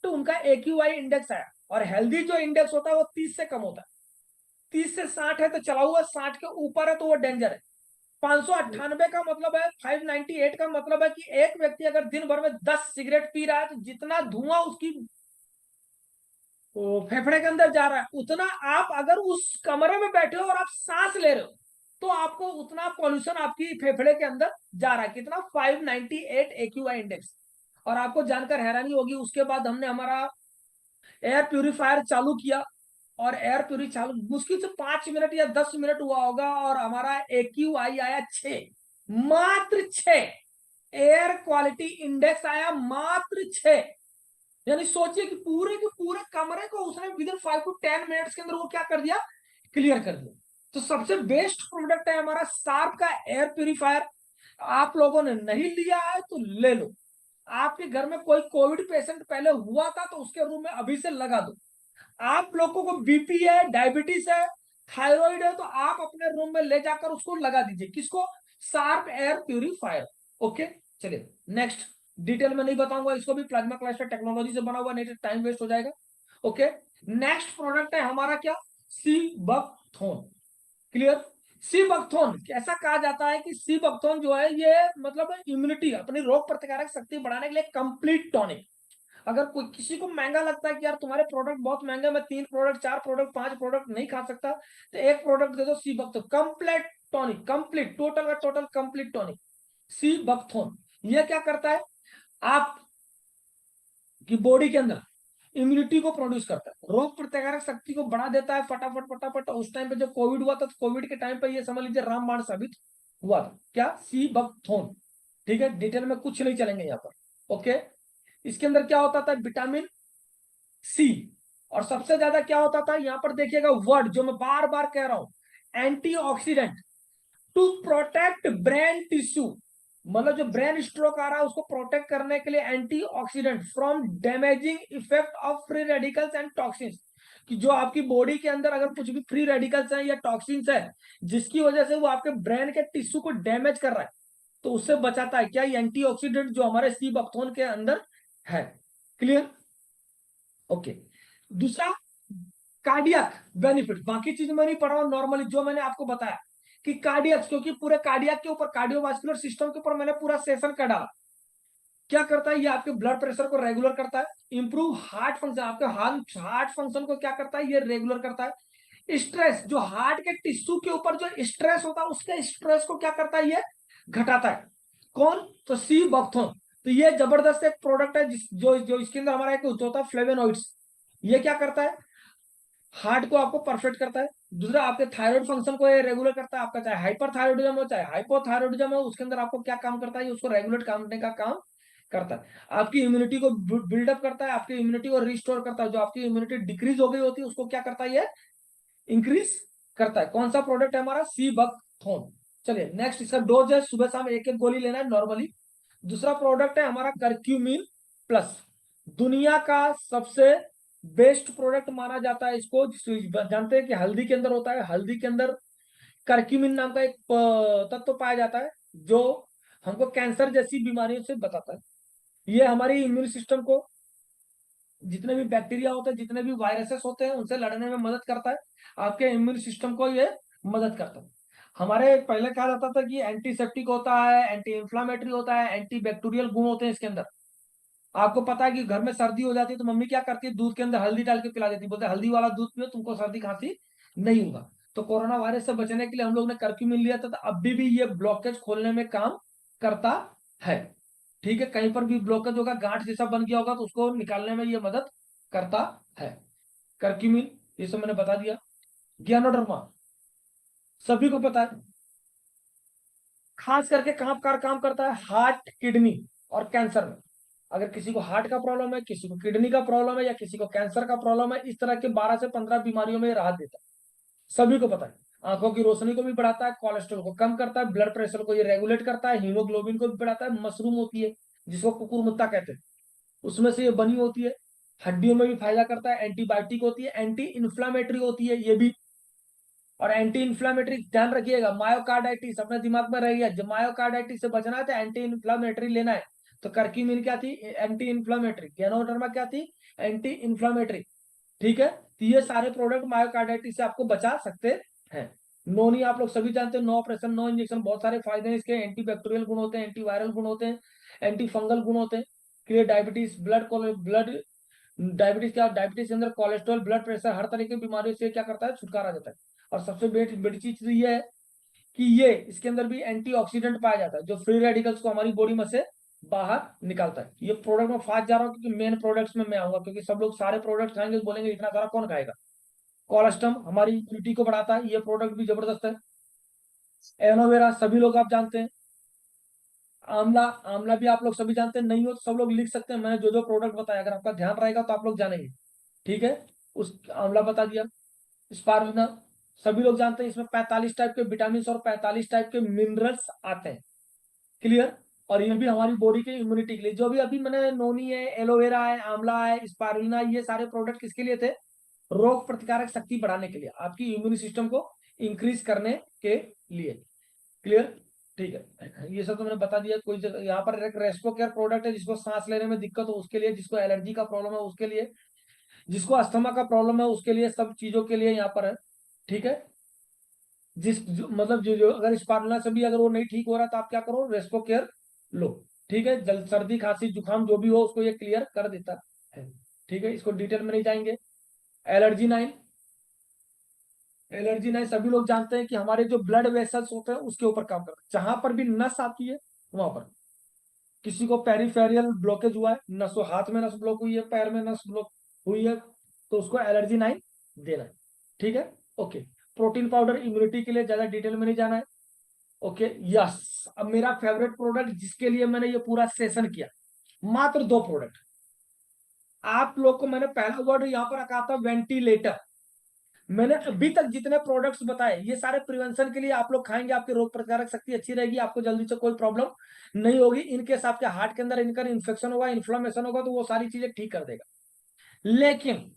तो उनका AQI इंडेक्स आया। और हेल्दी जो इंडेक्स होता है वो 30 से कम होता है। 30 से 60 है तो चला हुआ, 60 के ऊपर है तो वो डेंजर है। 598 का मतलब है, 598 का मतलब है कि एक व्यक्ति अगर दिन भर में 10 सिगरेट पी रहा है तो जितना धुआं उसकी फेफड़े के अंदर जा रहा है, उतना आप अगर उस कमरे में बैठे हो और आप सांस ले रहे हो तो आपको उतना पॉल्यूशन आपकी फेफड़े के अंदर जा रहा है। कितना? 598 AQI इंडेक्स। और आपको जानकर हैरानी होगी, उसके बाद हमने हमारा एयर प्यूरिफायर चालू किया और एयर प्यूरी चालू मुश्किल से 5 मिनट या 10 मिनट हुआ होगा और हमारा AQI आया 6, मात्र 6। एयर क्वालिटी इंडेक्स आया मात्र 6। यानी सोचिए कि पूरे के पूरे कमरे को उसने विद इन 5 to 10 मिनट्स के अंदर वो क्या कर दिया, क्लियर कर दिया। तो सबसे बेस्ट प्रोडक्ट है हमारा सार्क का एयर प्यूरिफायर। आप लोगों ने नहीं लिया है तो ले लो। आपके घर में कोई कोविड पेशेंट पहले हुआ था तो उसके रूम में अभी से लगा दो। आप लोगों को बीपी है, डायबिटीज है, थायराइड है, तो आप अपने रूम में ले जाकर उसको लगा दीजिए। किसको? Shark air purifier. ओके, चलिए नेक्स्ट। डिटेल में नहीं बताऊंगा, इसको भी प्लाज्मा क्लस्टर टेक्नोलॉजी से बना हुआ, नहीं तो टाइम वेस्ट हो जाएगा। ओके, नेक्स्ट प्रोडक्ट है हमारा क्या, सी बकथोन। क्लियर। सी बकथोन ऐसा कहा जाता है कि सी बकथोन जो है ये मतलब इम्यूनिटी, अपनी रोग प्रतिकारक शक्ति बढ़ाने के लिए कंप्लीट टॉनिक। अगर कोई किसी को महंगा लगता है कि यार तुम्हारे प्रोडक्ट बहुत महंगे, मैं 3 प्रोडक्ट 4 प्रोडक्ट 5 प्रोडक्ट नहीं खा सकता, तो एक प्रोडक्ट दे दो सी बकथोन कंप्लीट टॉनिक, कंप्लीट टोटल का टोटल कंप्लीट टॉनिक। सी बकथोन ये क्या करता है, आप की बॉडी के अंदर इम्यूनिटी को प्रोड्यूस करता है, रोग प्रतिकारक शक्ति को बढ़ा देता है फटाफट फटाफट। उस टाइम पे जब कोविड हुआ था तो कोविड के टाइम पे ये समझ लीजिए रामबाण साबित हुआ था। क्या? सी बकथोन। ठीक है, डिटेल में कुछ नहीं चलेंगे यहाँ पर। ओके, इसके अंदर क्या होता था, विटामिन सी। और सबसे ज्यादा क्या होता था, यहां पर देखिएगा वर्ड जो मैं बार बार कह रहा हूं, antioxidant to protect brain tissue. मतलब जो ब्रेन स्ट्रोक आ रहा है उसको प्रोटेक्ट करने के लिए antioxidant from damaging effect of free radicals and toxins. कि जो आपकी बॉडी के अंदर अगर कुछ भी फ्री रेडिकल्स है या टॉक्सिन्स है जिसकी वजह से वो आपके ब्रेन के टिश्यू को डैमेज कर रहा है, तो उससे बचाता है क्या, ये एंटीऑक्सीडेंट जो हमारे सी बकथोन के अंदर है। क्लियर। ओके, दूसरा कार्डियक बेनिफिट, बाकी चीज मैं नहीं पढ़ रहा हूँ, नॉर्मली जो मैंने आपको बताया कि कार्डियक, क्योंकि पूरे कार्डियक के ऊपर, कार्डियोवास्कुलर सिस्टम के ऊपर मैंने पूरा सेशन कर डाला। क्या करता है ये? आपके ब्लड प्रेशर को रेगुलर करता है, इंप्रूव हार्ट फंक्शन, आपके हार्ट फंक्शन को क्या करता है? ये रेगुलर करता है। स्ट्रेस, जो हार्ट के टिश्यू के ऊपर जो स्ट्रेस होता है, उसके स्ट्रेस को क्या करता है? ये घटाता है। कौन? तो सी बकथोन। तो ये जबरदस्त एक प्रोडक्ट है, जो जो इसके अंदर हमारा एक होता है फ्लेवेनॉइड्स। ये क्या करता है? हार्ट को आपको परफेक्ट करता है। दूसरा, आपके थायराइड फंक्शन को ये रेगुलर करता है। आपका चाहे हाइपरथायरॉइडिज्म हो चाहे हाइपोथायरॉइडिज्म हो, उसके अंदर आपको क्या काम करता है? ये उसको रेगुलेट करने का काम करता है। आपकी इम्यूनिटी को बिल्डअप करता है, आपकी इम्यूनिटी को रिस्टोर करता है। जो आपकी इम्यूनिटी डिक्रीज हो गई होती है, उसको क्या करता है? ये इंक्रीज करता है। कौन सा प्रोडक्ट है हमारा? सी बकथोन। चलिए नेक्स्ट, इसका डोज है सुबह शाम एक एक गोली लेना है नॉर्मली। दूसरा प्रोडक्ट है हमारा करक्यूमिन प्लस। दुनिया का सबसे बेस्ट प्रोडक्ट माना जाता है इसको। जानते हैं कि हल्दी के अंदर होता है, हल्दी के अंदर करक्यूमिन नाम का एक तत्व पाया जाता है, जो हमको कैंसर जैसी बीमारियों से बताता है। ये हमारी इम्यून सिस्टम को, जितने भी बैक्टीरिया होते हैं, जितने भी वायरसेस होते हैं, उनसे लड़ने में मदद करता है। आपके इम्यून सिस्टम को ये मदद करता है। हमारे पहले कहा जाता था कि एंटीसेप्टिक होता है, एंटी इंफ्लामेटरी होता है, एंटी बैक्टीरियल गुण होते हैं इसके अंदर। आपको पता है कि घर में सर्दी हो जाती है तो मम्मी क्या करती है? दूध के अंदर हल्दी डाल के पिला देती है, बोलते हैं हल्दी वाला दूध पियो, तुमको सर्दी खांसी नहीं होगा। तो कोरोना वायरस से बचने के लिए हम लोग ने कर्फ्यू लिया था, तो अभी भी ये ब्लॉकेज खोलने में काम करता है। ठीक है, कहीं पर भी ब्लॉकेज होगा, गांठ जैसा बन गया होगा, तो उसको निकालने में ये मदद करता है। कर्क्यूमिन, ये सब मैंने बता दिया। ज्ञानोडर्मा सभी को पता है, खास करके कहां पर काम करता है? हार्ट, किडनी और कैंसर में। अगर किसी को हार्ट का प्रॉब्लम है, किसी को किडनी का प्रॉब्लम है, या किसी को कैंसर का प्रॉब्लम है, इस तरह के 12 से 15 बीमारियों में राहत देता है। सभी को पता है। आंखों की रोशनी को भी बढ़ाता है, कोलेस्ट्रॉल को कम करता है, ब्लड प्रेशर को ये रेगुलेट करता है, हीमोग्लोबिन को भी बढ़ाता है। मशरूम होती है जिसको कुकुरमुत्ता कहते हैं, उसमें से ये बनी होती है। हड्डियों में भी फायदा करता है, एंटीबायोटिक होती है, एंटी इन्फ्लामेटरी होती है ये भी। और एंटी इन्फ्लामेटरी ध्यान रखिएगा, मायोकार्डाइटिस अपने दिमाग में रहिए, जब मायोकार्डाइटिस से बचना है तो एंटी इन्फ्लामेटरी लेना है। तो करक्यूमिन क्या थी? Anti inflammatory. गैनोडर्मा क्या थी? Anti inflammatory. ठीक है, तो ये सारे प्रोडक्ट मायोकार्डाइटिस से आपको बचा सकते हैं। नोनी आप लोग सभी जानते हैं, नो ऑपरेशन नो इंजेक्शन, बहुत सारे फायदे हैं इसके। एंटी बैक्टीरियल गुण होते हैं, एंटी वायरल गुण होते हैं, एंटी फंगल गुण होते हैं। क्लियर? डायबिटीज, ब्लड डायबिटीज, क्या डायबिटीज के अंदर कोलेस्ट्रॉल, ब्लड प्रेशर, हर तरह की बीमारियों से क्या करता है? छुटकारा देता है। और सबसे बड़ी बड़ी चीज ये है कि ये इसके अंदर भी एंटीऑक्सीडेंट पाया जाता है, जो फ्री रेडिकल्स को हमारी बॉडी में से बाहर निकालता है। ये प्रोडक्ट में फास्ट जा रहा हूँ क्योंकि मेन प्रोडक्ट्स में मैं आऊंगा, क्योंकि सब लोग सारे प्रोडक्ट खाएंगे तो बोलेंगे इतना सारा कौन खाएगा। कोलेस्ट्रम हमारी इम्यूनिटी को बढ़ाता है, ये प्रोडक्ट भी जबरदस्त है। एलोवेरा सभी लोग आप जानते हैं। आंवला, आंवला भी आप लोग सभी जानते हैं, नहीं हो तो सब लोग लिख सकते हैं, मैंने जो जो प्रोडक्ट बताया, अगर आपका ध्यान रहेगा तो आप लोग जानेंगे। ठीक है, उस आंवला बता दिया। स्पारुलिना सभी लोग जानते हैं, इसमें 45 टाइप के विटामिन और 45 टाइप के मिनरल्स आते हैं। क्लियर? और ये भी हमारी बॉडी के इम्यूनिटी के लिए, जो भी अभी मैंने नोनी है, एलोवेरा है, आंवला है, स्पारुलिना, ये सारे प्रोडक्ट किसके लिए थे? रोग प्रतिकारक शक्ति बढ़ाने के लिए, आपकी इम्यून सिस्टम को इंक्रीज करने के लिए। क्लियर? ठीक है, ये सब तो मैंने बता दिया। कोई यहाँ पर एक रेस्पो केयर प्रोडक्ट है, जिसको सांस लेने में दिक्कत हो उसके लिए, जिसको एलर्जी का प्रॉब्लम है उसके लिए, जिसको अस्थमा का प्रॉब्लम है उसके लिए, सब चीजों के लिए यहाँ पर है। ठीक है, मतलब जो अगर स्पारुलिना से भी अगर वो नहीं ठीक हो रहा तो आप क्या करो? रेस्पो केयर लो। ठीक है, जल सर्दी खांसी जुकाम जो भी हो उसको ये क्लियर कर देता है। ठीक है, इसको डिटेल में नहीं जाएंगे। एलर्जी 9, एलर्जी 9 सभी लोग जानते हैं कि हमारे जो ब्लड वेसल्स होते हैं उसके ऊपर काम करता है। जहां पर भी नस आती है वहां पर, किसी को पेरिफेरियल ब्लॉकेज हुआ है, नसों, हाथ में नस ब्लॉक हुई है, पैर में नस ब्लॉक हुई है, तो उसको एलर्जी 9 देना है। ठीक है, ओके। प्रोटीन पाउडर इम्यूनिटी के लिए, ज्यादा डिटेल में नहीं जाना है। Okay, yes. अब मेरा फेवरेट प्रोडक्ट, जिसके लिए मैंने ये पूरा सेशन किया, मात्र दो प्रोडक्ट। आप लोग को मैंने पहला वर्ड यहाँ पर रखा था वेंटिलेटर। मैंने अभी तक जितने प्रोडक्ट्स बताए ये सारे प्रिवेंशन के लिए, आप लोग खाएंगे आपकी रोग प्रतिकारक शक्ति अच्छी रहेगी, आपको जल्दी से कोई प्रॉब्लम नहीं होगी। इनकेस आपके हार्ट के अंदर इनका इन्फेक्शन होगा, इन्फ्लामेशन होगा, तो वो सारी चीजें ठीक कर देगा। लेकिन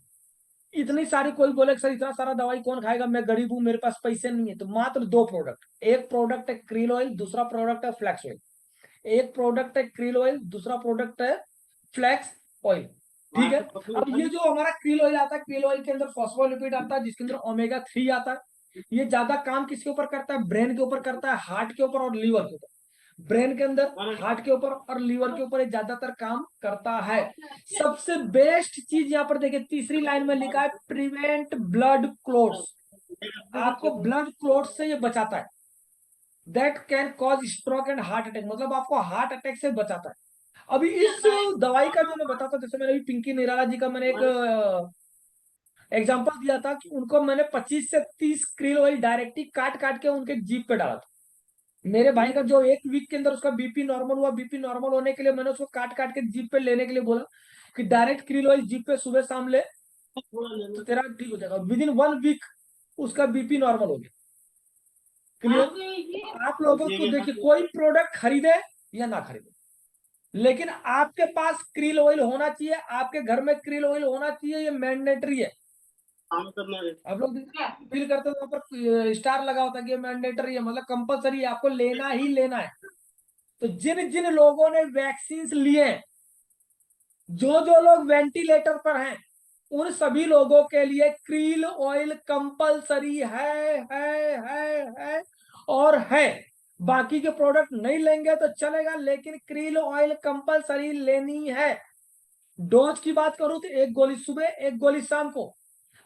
इतनी सारी, कोई बोले सर इतना सारा दवाई कौन खाएगा, मैं गरीब हूं, मेरे पास पैसे नहीं है, तो मात्र दो प्रोडक्ट। एक प्रोडक्ट है क्रील ऑयल, दूसरा प्रोडक्ट है फ्लैक्स ऑयल। एक प्रोडक्ट है क्रील ऑयल, दूसरा प्रोडक्ट है फ्लैक्स ऑयल। ठीक है। अब ये जो हमारा क्रिल ऑयल आता है, क्रिल ऑयल के अंदर फॉस्फोलिपिड आता है, जिसके अंदर ओमेगा 3 आता है। ये ज्यादा काम किसके ऊपर करता है? ब्रेन के ऊपर करता है, हार्ट के ऊपर और लीवर के ऊपर। ब्रेन के अंदर, हार्ट के ऊपर और लीवर के ऊपर ये ज्यादातर काम करता है। सबसे बेस्ट चीज यहाँ पर देखिए, तीसरी लाइन में लिखा है प्रिवेंट ब्लड क्लॉट्स। आपको ब्लड क्लॉट से ये बचाता है। That can cause stroke and heart attack, मतलब आपको हार्ट अटैक से बचाता है। अभी इस दवाई का जो मैं बताता हूँ, जैसे मैंने अभी पिंकी निराला जी का मैंने एक एग्जांपल दिया था कि उनको मैंने 25 से 30 क्रिल ऑयल डायरेक्टली काट काट के उनके जीप पे डाला था। मेरे भाई का जो 1 वीक के अंदर उसका बीपी नॉर्मल हुआ, बीपी नॉर्मल होने के लिए मैंने उसको काट काट के जीप पे लेने के लिए बोला कि डायरेक्ट क्रिल ऑयल जीप पे सुबह शाम ले तो तेरा ठीक हो जाएगा। विद इन 1 वीक उसका बीपी नॉर्मल हो गया। क्लियर? आप लोगों को देखिए, कोई प्रोडक्ट खरीदे या ना खरीदे, लेकिन आपके पास क्रिल ऑयल होना चाहिए, आपके घर में क्रिल ऑयल होना चाहिए, ये मैंडेटरी है। आप लोग फील करते हो वहां पर स्टार लगा होता है कि मैंडेटरी है, मतलब कंपलसरी है, आपको लेना ही लेना है। तो जिन जिन लोगों ने वैक्सीन लिए हैं, जो जो लोग वेंटिलेटर पर हैं, उन सभी लोगों के लिए क्रील ऑयल कंपलसरी है और है। बाकी के प्रोडक्ट नहीं लेंगे तो चलेगा, लेकिन क्रील ऑयल कंपलसरी लेनी है। डोज की बात करूं तो 1 गोली सुबह, 1 गोली शाम को।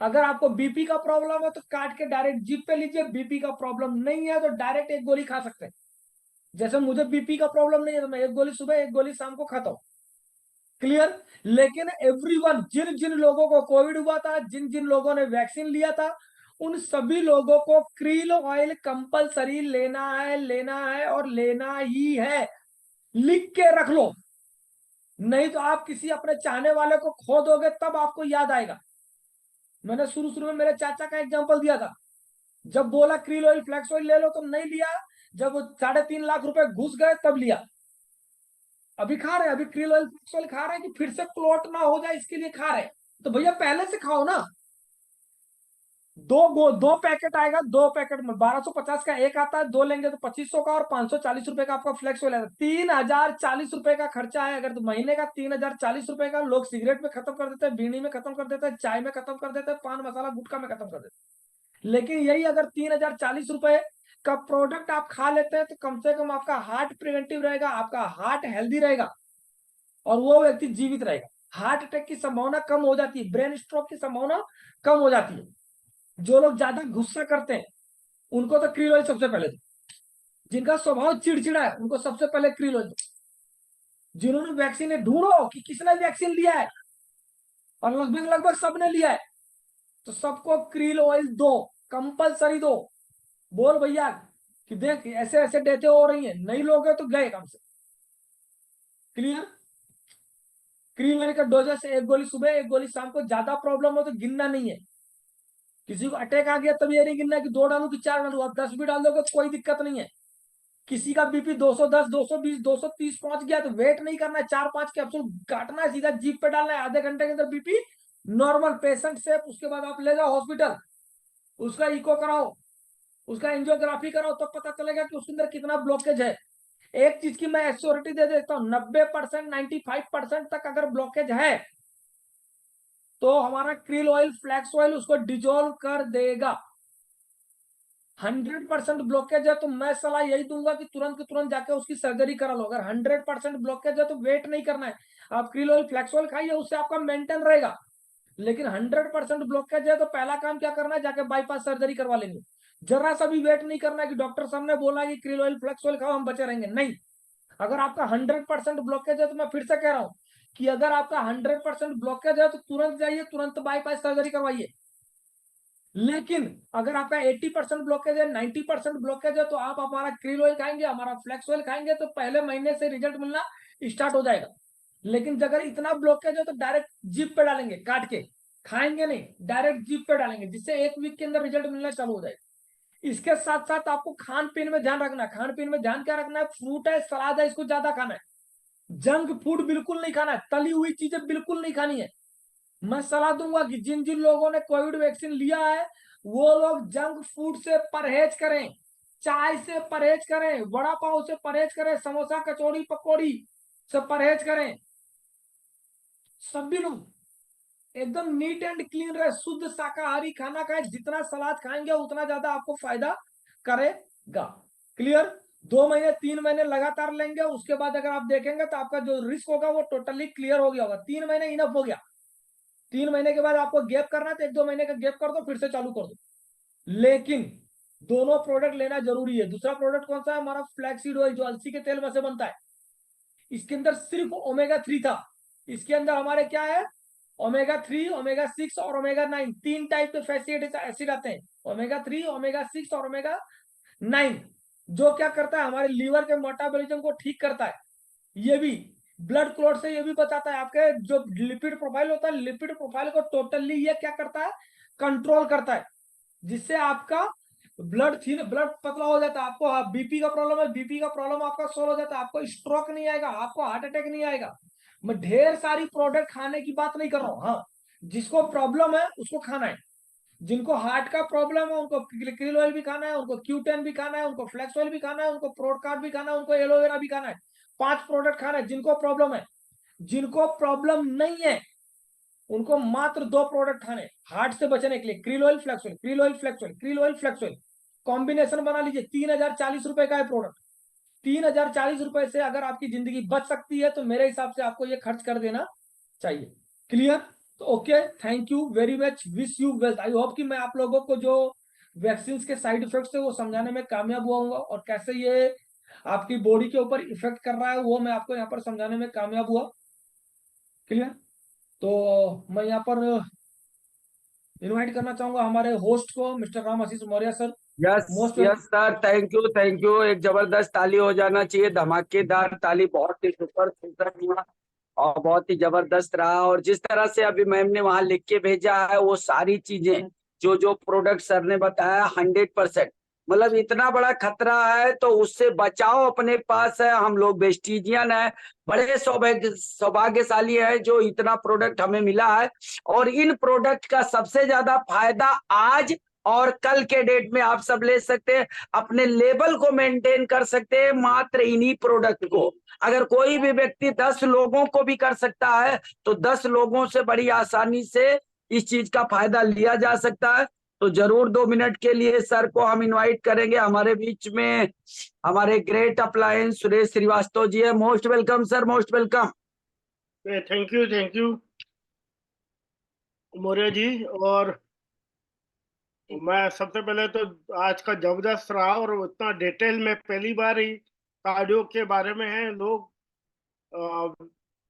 अगर आपको बीपी का प्रॉब्लम है तो काट के डायरेक्ट जीप पे लीजिए, बीपी का प्रॉब्लम नहीं है तो डायरेक्ट 1 गोली खा सकते हैं। जैसे मुझे बीपी का प्रॉब्लम नहीं है तो मैं 1 गोली सुबह, 1 गोली शाम को खाता हूं। क्लियर? लेकिन एवरीवन, जिन जिन लोगों को कोविड हुआ था, जिन जिन लोगों ने वैक्सीन लिया था, उन सभी लोगों को क्रील ऑयल कंपलसरी लेना है और लेना ही है। लिख के रख लो, नहीं तो आप किसी अपने चाहने वाले को खो दोगे तब आपको याद आएगा। मैंने शुरू शुरू में मेरे चाचा का एग्जांपल दिया था, जब बोला क्रील ऑयल फ्लैक्स ऑयल ले लो तो नहीं लिया, जब 3.5 लाख रुपए घुस गए तब लिया। अभी खा रहे हैं, अभी क्रील ऑयल फ्लैक्स ऑयल खा रहे हैं कि फिर से क्लॉट ना हो जाए इसके लिए खा रहे हैं। तो भैया पहले से खाओ ना। दो पैकेट आएगा, 2 पैकेट में 1250 का एक आता है, दो लेंगे तो 2500 का और 540 रुपए का आपका फ्लेक्स ऑयल है। 3040 रुपए का खर्चा है। अगर तो महीने का 3040 रुपए का लोग सिगरेट में खत्म कर देते हैं, बीड़ी में खत्म कर देते हैं, चाय में खत्म कर देते हैं, पान मसाला गुटखा में खत्म कर देते हैं। लेकिन यही अगर 3040 रुपए का प्रोडक्ट आप खा लेते हैं तो कम से कम आपका हार्ट प्रिवेंटिव रहेगा, आपका हार्ट हेल्दी रहेगा और वो व्यक्ति जीवित रहेगा। हार्ट अटैक की संभावना कम हो जाती है, ब्रेन स्ट्रोक की संभावना कम हो जाती है। जो लोग ज्यादा गुस्सा करते हैं उनको तो क्रील ऑयल सबसे पहले दो। जिनका स्वभाव चिड़चिड़ा है उनको सबसे पहले क्रील ऑयल दो। जिन्होंने वैक्सीन ढूंढो कि किसने वैक्सीन लिया है, और लगभग लगभग सबने लिया है, तो सबको क्रील ऑयल दो, कंपलसरी दो। बोल भैया कि देख ऐसे ऐसे डेथें हो रही हैं, नहीं लोगे तो गए काम से। क्लियर? क्रील ऑयल का डोजेस 1 गोली सुबह, 1 गोली शाम को। ज्यादा प्रॉब्लम हो तो गिनना नहीं है। किसी को अटैक आ गया तब ये नहीं गिनना कि 2 डालू कि 4 डालू, आप 10 भी डाल दोगे कोई दिक्कत नहीं है। किसी का बीपी 210, 220, 230 पहुंच गया तो वेट नहीं करना है, 4-5 कैप्सूल काटना है, सीधा जीप पे डालना है, आधे घंटे के अंदर बीपी नॉर्मल, पेशेंट सेफ। उसके बाद आप ले जाओ हॉस्पिटल, उसका इको कराओ, उसका एंजियोग्राफी कराओ, तो पता चलेगा कि उसके अंदर कितना ब्लॉकेज है। एक चीज की मैं एश्योरिटी दे देता हूँ, 90%, 95% तक अगर ब्लॉकेज है तो हमारा क्रिल ऑयल फ्लैक्स ऑयल उसको डिजोल्व कर देगा। 100% ब्लॉकेज है तो मैं सलाह यही दूंगा कि तुरंत के तुरंत जाके उसकी सर्जरी करा लो। अगर 100% ब्लॉकेज है तो वेट नहीं करना है, आप क्रिल ऑयल फ्लैक्स ऑयल खाइए, उससे आपका मेंटेन रहेगा। लेकिन 100% ब्लॉकेज है तो पहला काम क्या करना है, जाके बाईपास सर्जरी करवा लेंगे। जरा सा भी वेट नहीं करना है कि डॉक्टर साहब ने बोला कि क्रिल ऑयल फ्लैक्स ऑयल खाओ हम बचे रहेंगे, नहीं। अगर आपका 100% ब्लॉकेज है तो मैं फिर से कह रहा हूं कि अगर आपका 100% ब्लॉकेज है तो तुरंत जाइए, तुरंत बाईपास सर्जरी करवाइए। लेकिन अगर आपका 80% ब्लॉकेज है, 90% ब्लॉकेज है, तो आप हमारा क्रील ऑयल खाएंगे, हमारा फ्लैक्स ऑयल खाएंगे तो पहले महीने से रिजल्ट मिलना स्टार्ट हो जाएगा। लेकिन अगर इतना ब्लॉकेज है तो डायरेक्ट जीप पे डालेंगे, काट के खाएंगे नहीं, डायरेक्ट जीप पे डालेंगे, जिससे 1 वीक के अंदर रिजल्ट मिलना चालू हो जाएगा। इसके साथ साथ आपको खान पीन में ध्यान रखना है। खान पीन में ध्यान क्या रखना है? फ्रूट है, सलाद है, इसको ज्यादा खाना है। जंक फूड बिल्कुल नहीं खाना है, तली हुई चीजें बिल्कुल नहीं खानी है। मैं सलाह दूंगा कि जिन जिन लोगों ने कोविड वैक्सीन लिया है वो लोग जंक फूड से परहेज करें, चाय से परहेज करें, वड़ा पाव से परहेज करें, समोसा कचौड़ी पकौड़ी से परहेज करें, सभी लोग। एकदम नीट एंड क्लीन रहे, शुद्ध शाकाहारी खाना खाए, जितना सलाद खाएंगे उतना ज्यादा आपको फायदा करेगा। क्लियर? 2 महीने 3 महीने लगातार लेंगे, उसके बाद अगर आप देखेंगे तो आपका जो रिस्क होगा वो टोटली क्लियर हो गया होगा। 3 महीने इनफ हो गया। 3 महीने के बाद आपको गैप करना है तो 1-2 महीने का गैप कर दो, फिर से चालू कर दो। लेकिन दोनों प्रोडक्ट लेना जरूरी है। दूसरा प्रोडक्ट कौन सा है? हमारा फ्लैक्सीड ऑयल, जो अलसी के तेल में से बनता है। इसके अंदर सिर्फ ओमेगा 3 था। इसके अंदर हमारे क्या है? ओमेगा 3, ओमेगा 6 और ओमेगा 9, 3 टाइप के फैटी एसिड आते हैं। ओमेगा 3, ओमेगा 6 और ओमेगा 9, जो क्या करता है? हमारे लीवर के मेटाबॉलिज्म को ठीक करता है। ये भी ब्लड क्लॉट से ये भी बचाता है। आपके जो लिपिड प्रोफाइल होता है, लिपिड प्रोफाइल को टोटली ये क्या करता है? कंट्रोल करता है, जिससे आपका ब्लड पतला हो जाता है। आपको बीपी का प्रॉब्लम है, बीपी का प्रॉब्लम आपका सोल्व हो जाता है। आपको स्ट्रोक नहीं आएगा, आपको हार्ट अटैक नहीं आएगा। मैं ढेर सारी प्रोडक्ट खाने की बात नहीं कर रहा हूँ। हाँ, जिसको प्रॉब्लम है उसको खाना है। जिनको हार्ट का प्रॉब्लम है उनको क्रिल ऑयल भी खाना है, उनको Q10 भी खाना है, उनको फ्लेक्स ऑयल भी खाना है, उनको प्रोडकार्ड भी खाना है, उनको एलोवेरा भी खाना है। 5 प्रोडक्ट खाना है जिनको प्रॉब्लम है। जिनको प्रॉब्लम नहीं है उनको मात्र 2 प्रोडक्ट खाने, हार्ट से बचने के लिए। Krill oil, flax oil, krill oil, flax oil, krill oil, flax oil, combination बना लीजिए। 3040 रुपए का है प्रोडक्ट। 3040 रुपए से अगर आपकी जिंदगी बच सकती है तो मेरे हिसाब से आपको ये खर्च कर देना चाहिए। क्लियर? तो okay, thank you very much, wish you wealth. I hope कि मैं आप लोगों को जो वैक्सीन के साइड इफेक्ट्स है वो समझाने में कामयाब हुआ हूँ, और कैसे ये आपकी बॉडी के ऊपर इफेक्ट कर रहा है वो मैं आपको यहाँ पर समझाने में कामयाब हुआ। क्लियर? तो मैं यहाँ पर इनवाइट करना चाहूंगा हमारे होस्ट को, mister Ram Ashish Maurya sir. Yes most yes sir, thank you thank you. एक जबरदस्त ताली हो जाना चाहिए, धमाकेदार ताली। बहुत ही सुपर सुंदर हुआ और बहुत ही जबरदस्त रहा। और जिस तरह से अभी मैम ने वहां लिख के भेजा है, वो सारी चीजें जो जो प्रोडक्ट सर ने बताया, 100%। मतलब इतना बड़ा खतरा है तो उससे बचाओ, अपने पास है। हम लोग वेस्टिजियन है, बड़े सौभाग्यशाली है जो इतना प्रोडक्ट हमें मिला है। और इन प्रोडक्ट का सबसे ज्यादा फायदा आज और कल के डेट में आप सब ले सकते हैं। अपने लेवल को मेंटेन कर सकते हैं मात्र इन्हीं प्रोडक्ट को। अगर कोई भी व्यक्ति 10 लोगों को भी कर सकता है तो 10 लोगों से बड़ी आसानी से इस चीज का फायदा लिया जा सकता है। तो जरूर 2 मिनट के लिए सर को हम इनवाइट करेंगे हमारे बीच में। हमारे ग्रेट अप्लायंस सुरेश श्रीवास्तव जी है। Most welcome sir, most welcome. Thank you Maurya ji. और मैं सबसे पहले तो आज का जबरदस्त रहा, और उतना डिटेल में पहली बार ही कार्डियो के बारे में है। लोग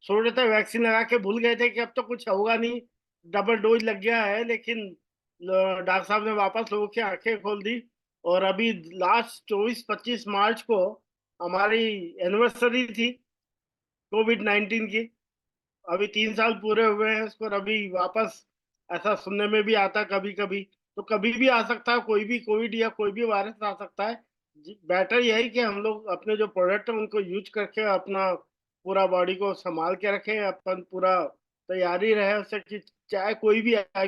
सोच रहे थे, वैक्सीन लगा के भूल गए थे कि अब तो कुछ होगा नहीं, डबल डोज लग गया है। लेकिन डॉक्टर साहब ने वापस लोगों की आंखें खोल दी। और अभी लास्ट 24-25 मार्च को हमारी एनिवर्सरी थी कोविड-19 की। अभी 3 साल पूरे हुए हैं उसको, और अभी वापस ऐसा सुनने में भी आता कभी कभी, तो कभी भी आ सकता है कोई भी कोविड या कोई भी वायरस आ सकता है। बेटर यही कि हम लोग अपने जो प्रोडक्ट है उनको यूज करके अपना पूरा बॉडी को संभाल के रखें, अपन पूरा तैयारी रहे उससे कि चाहे कोई भी आए।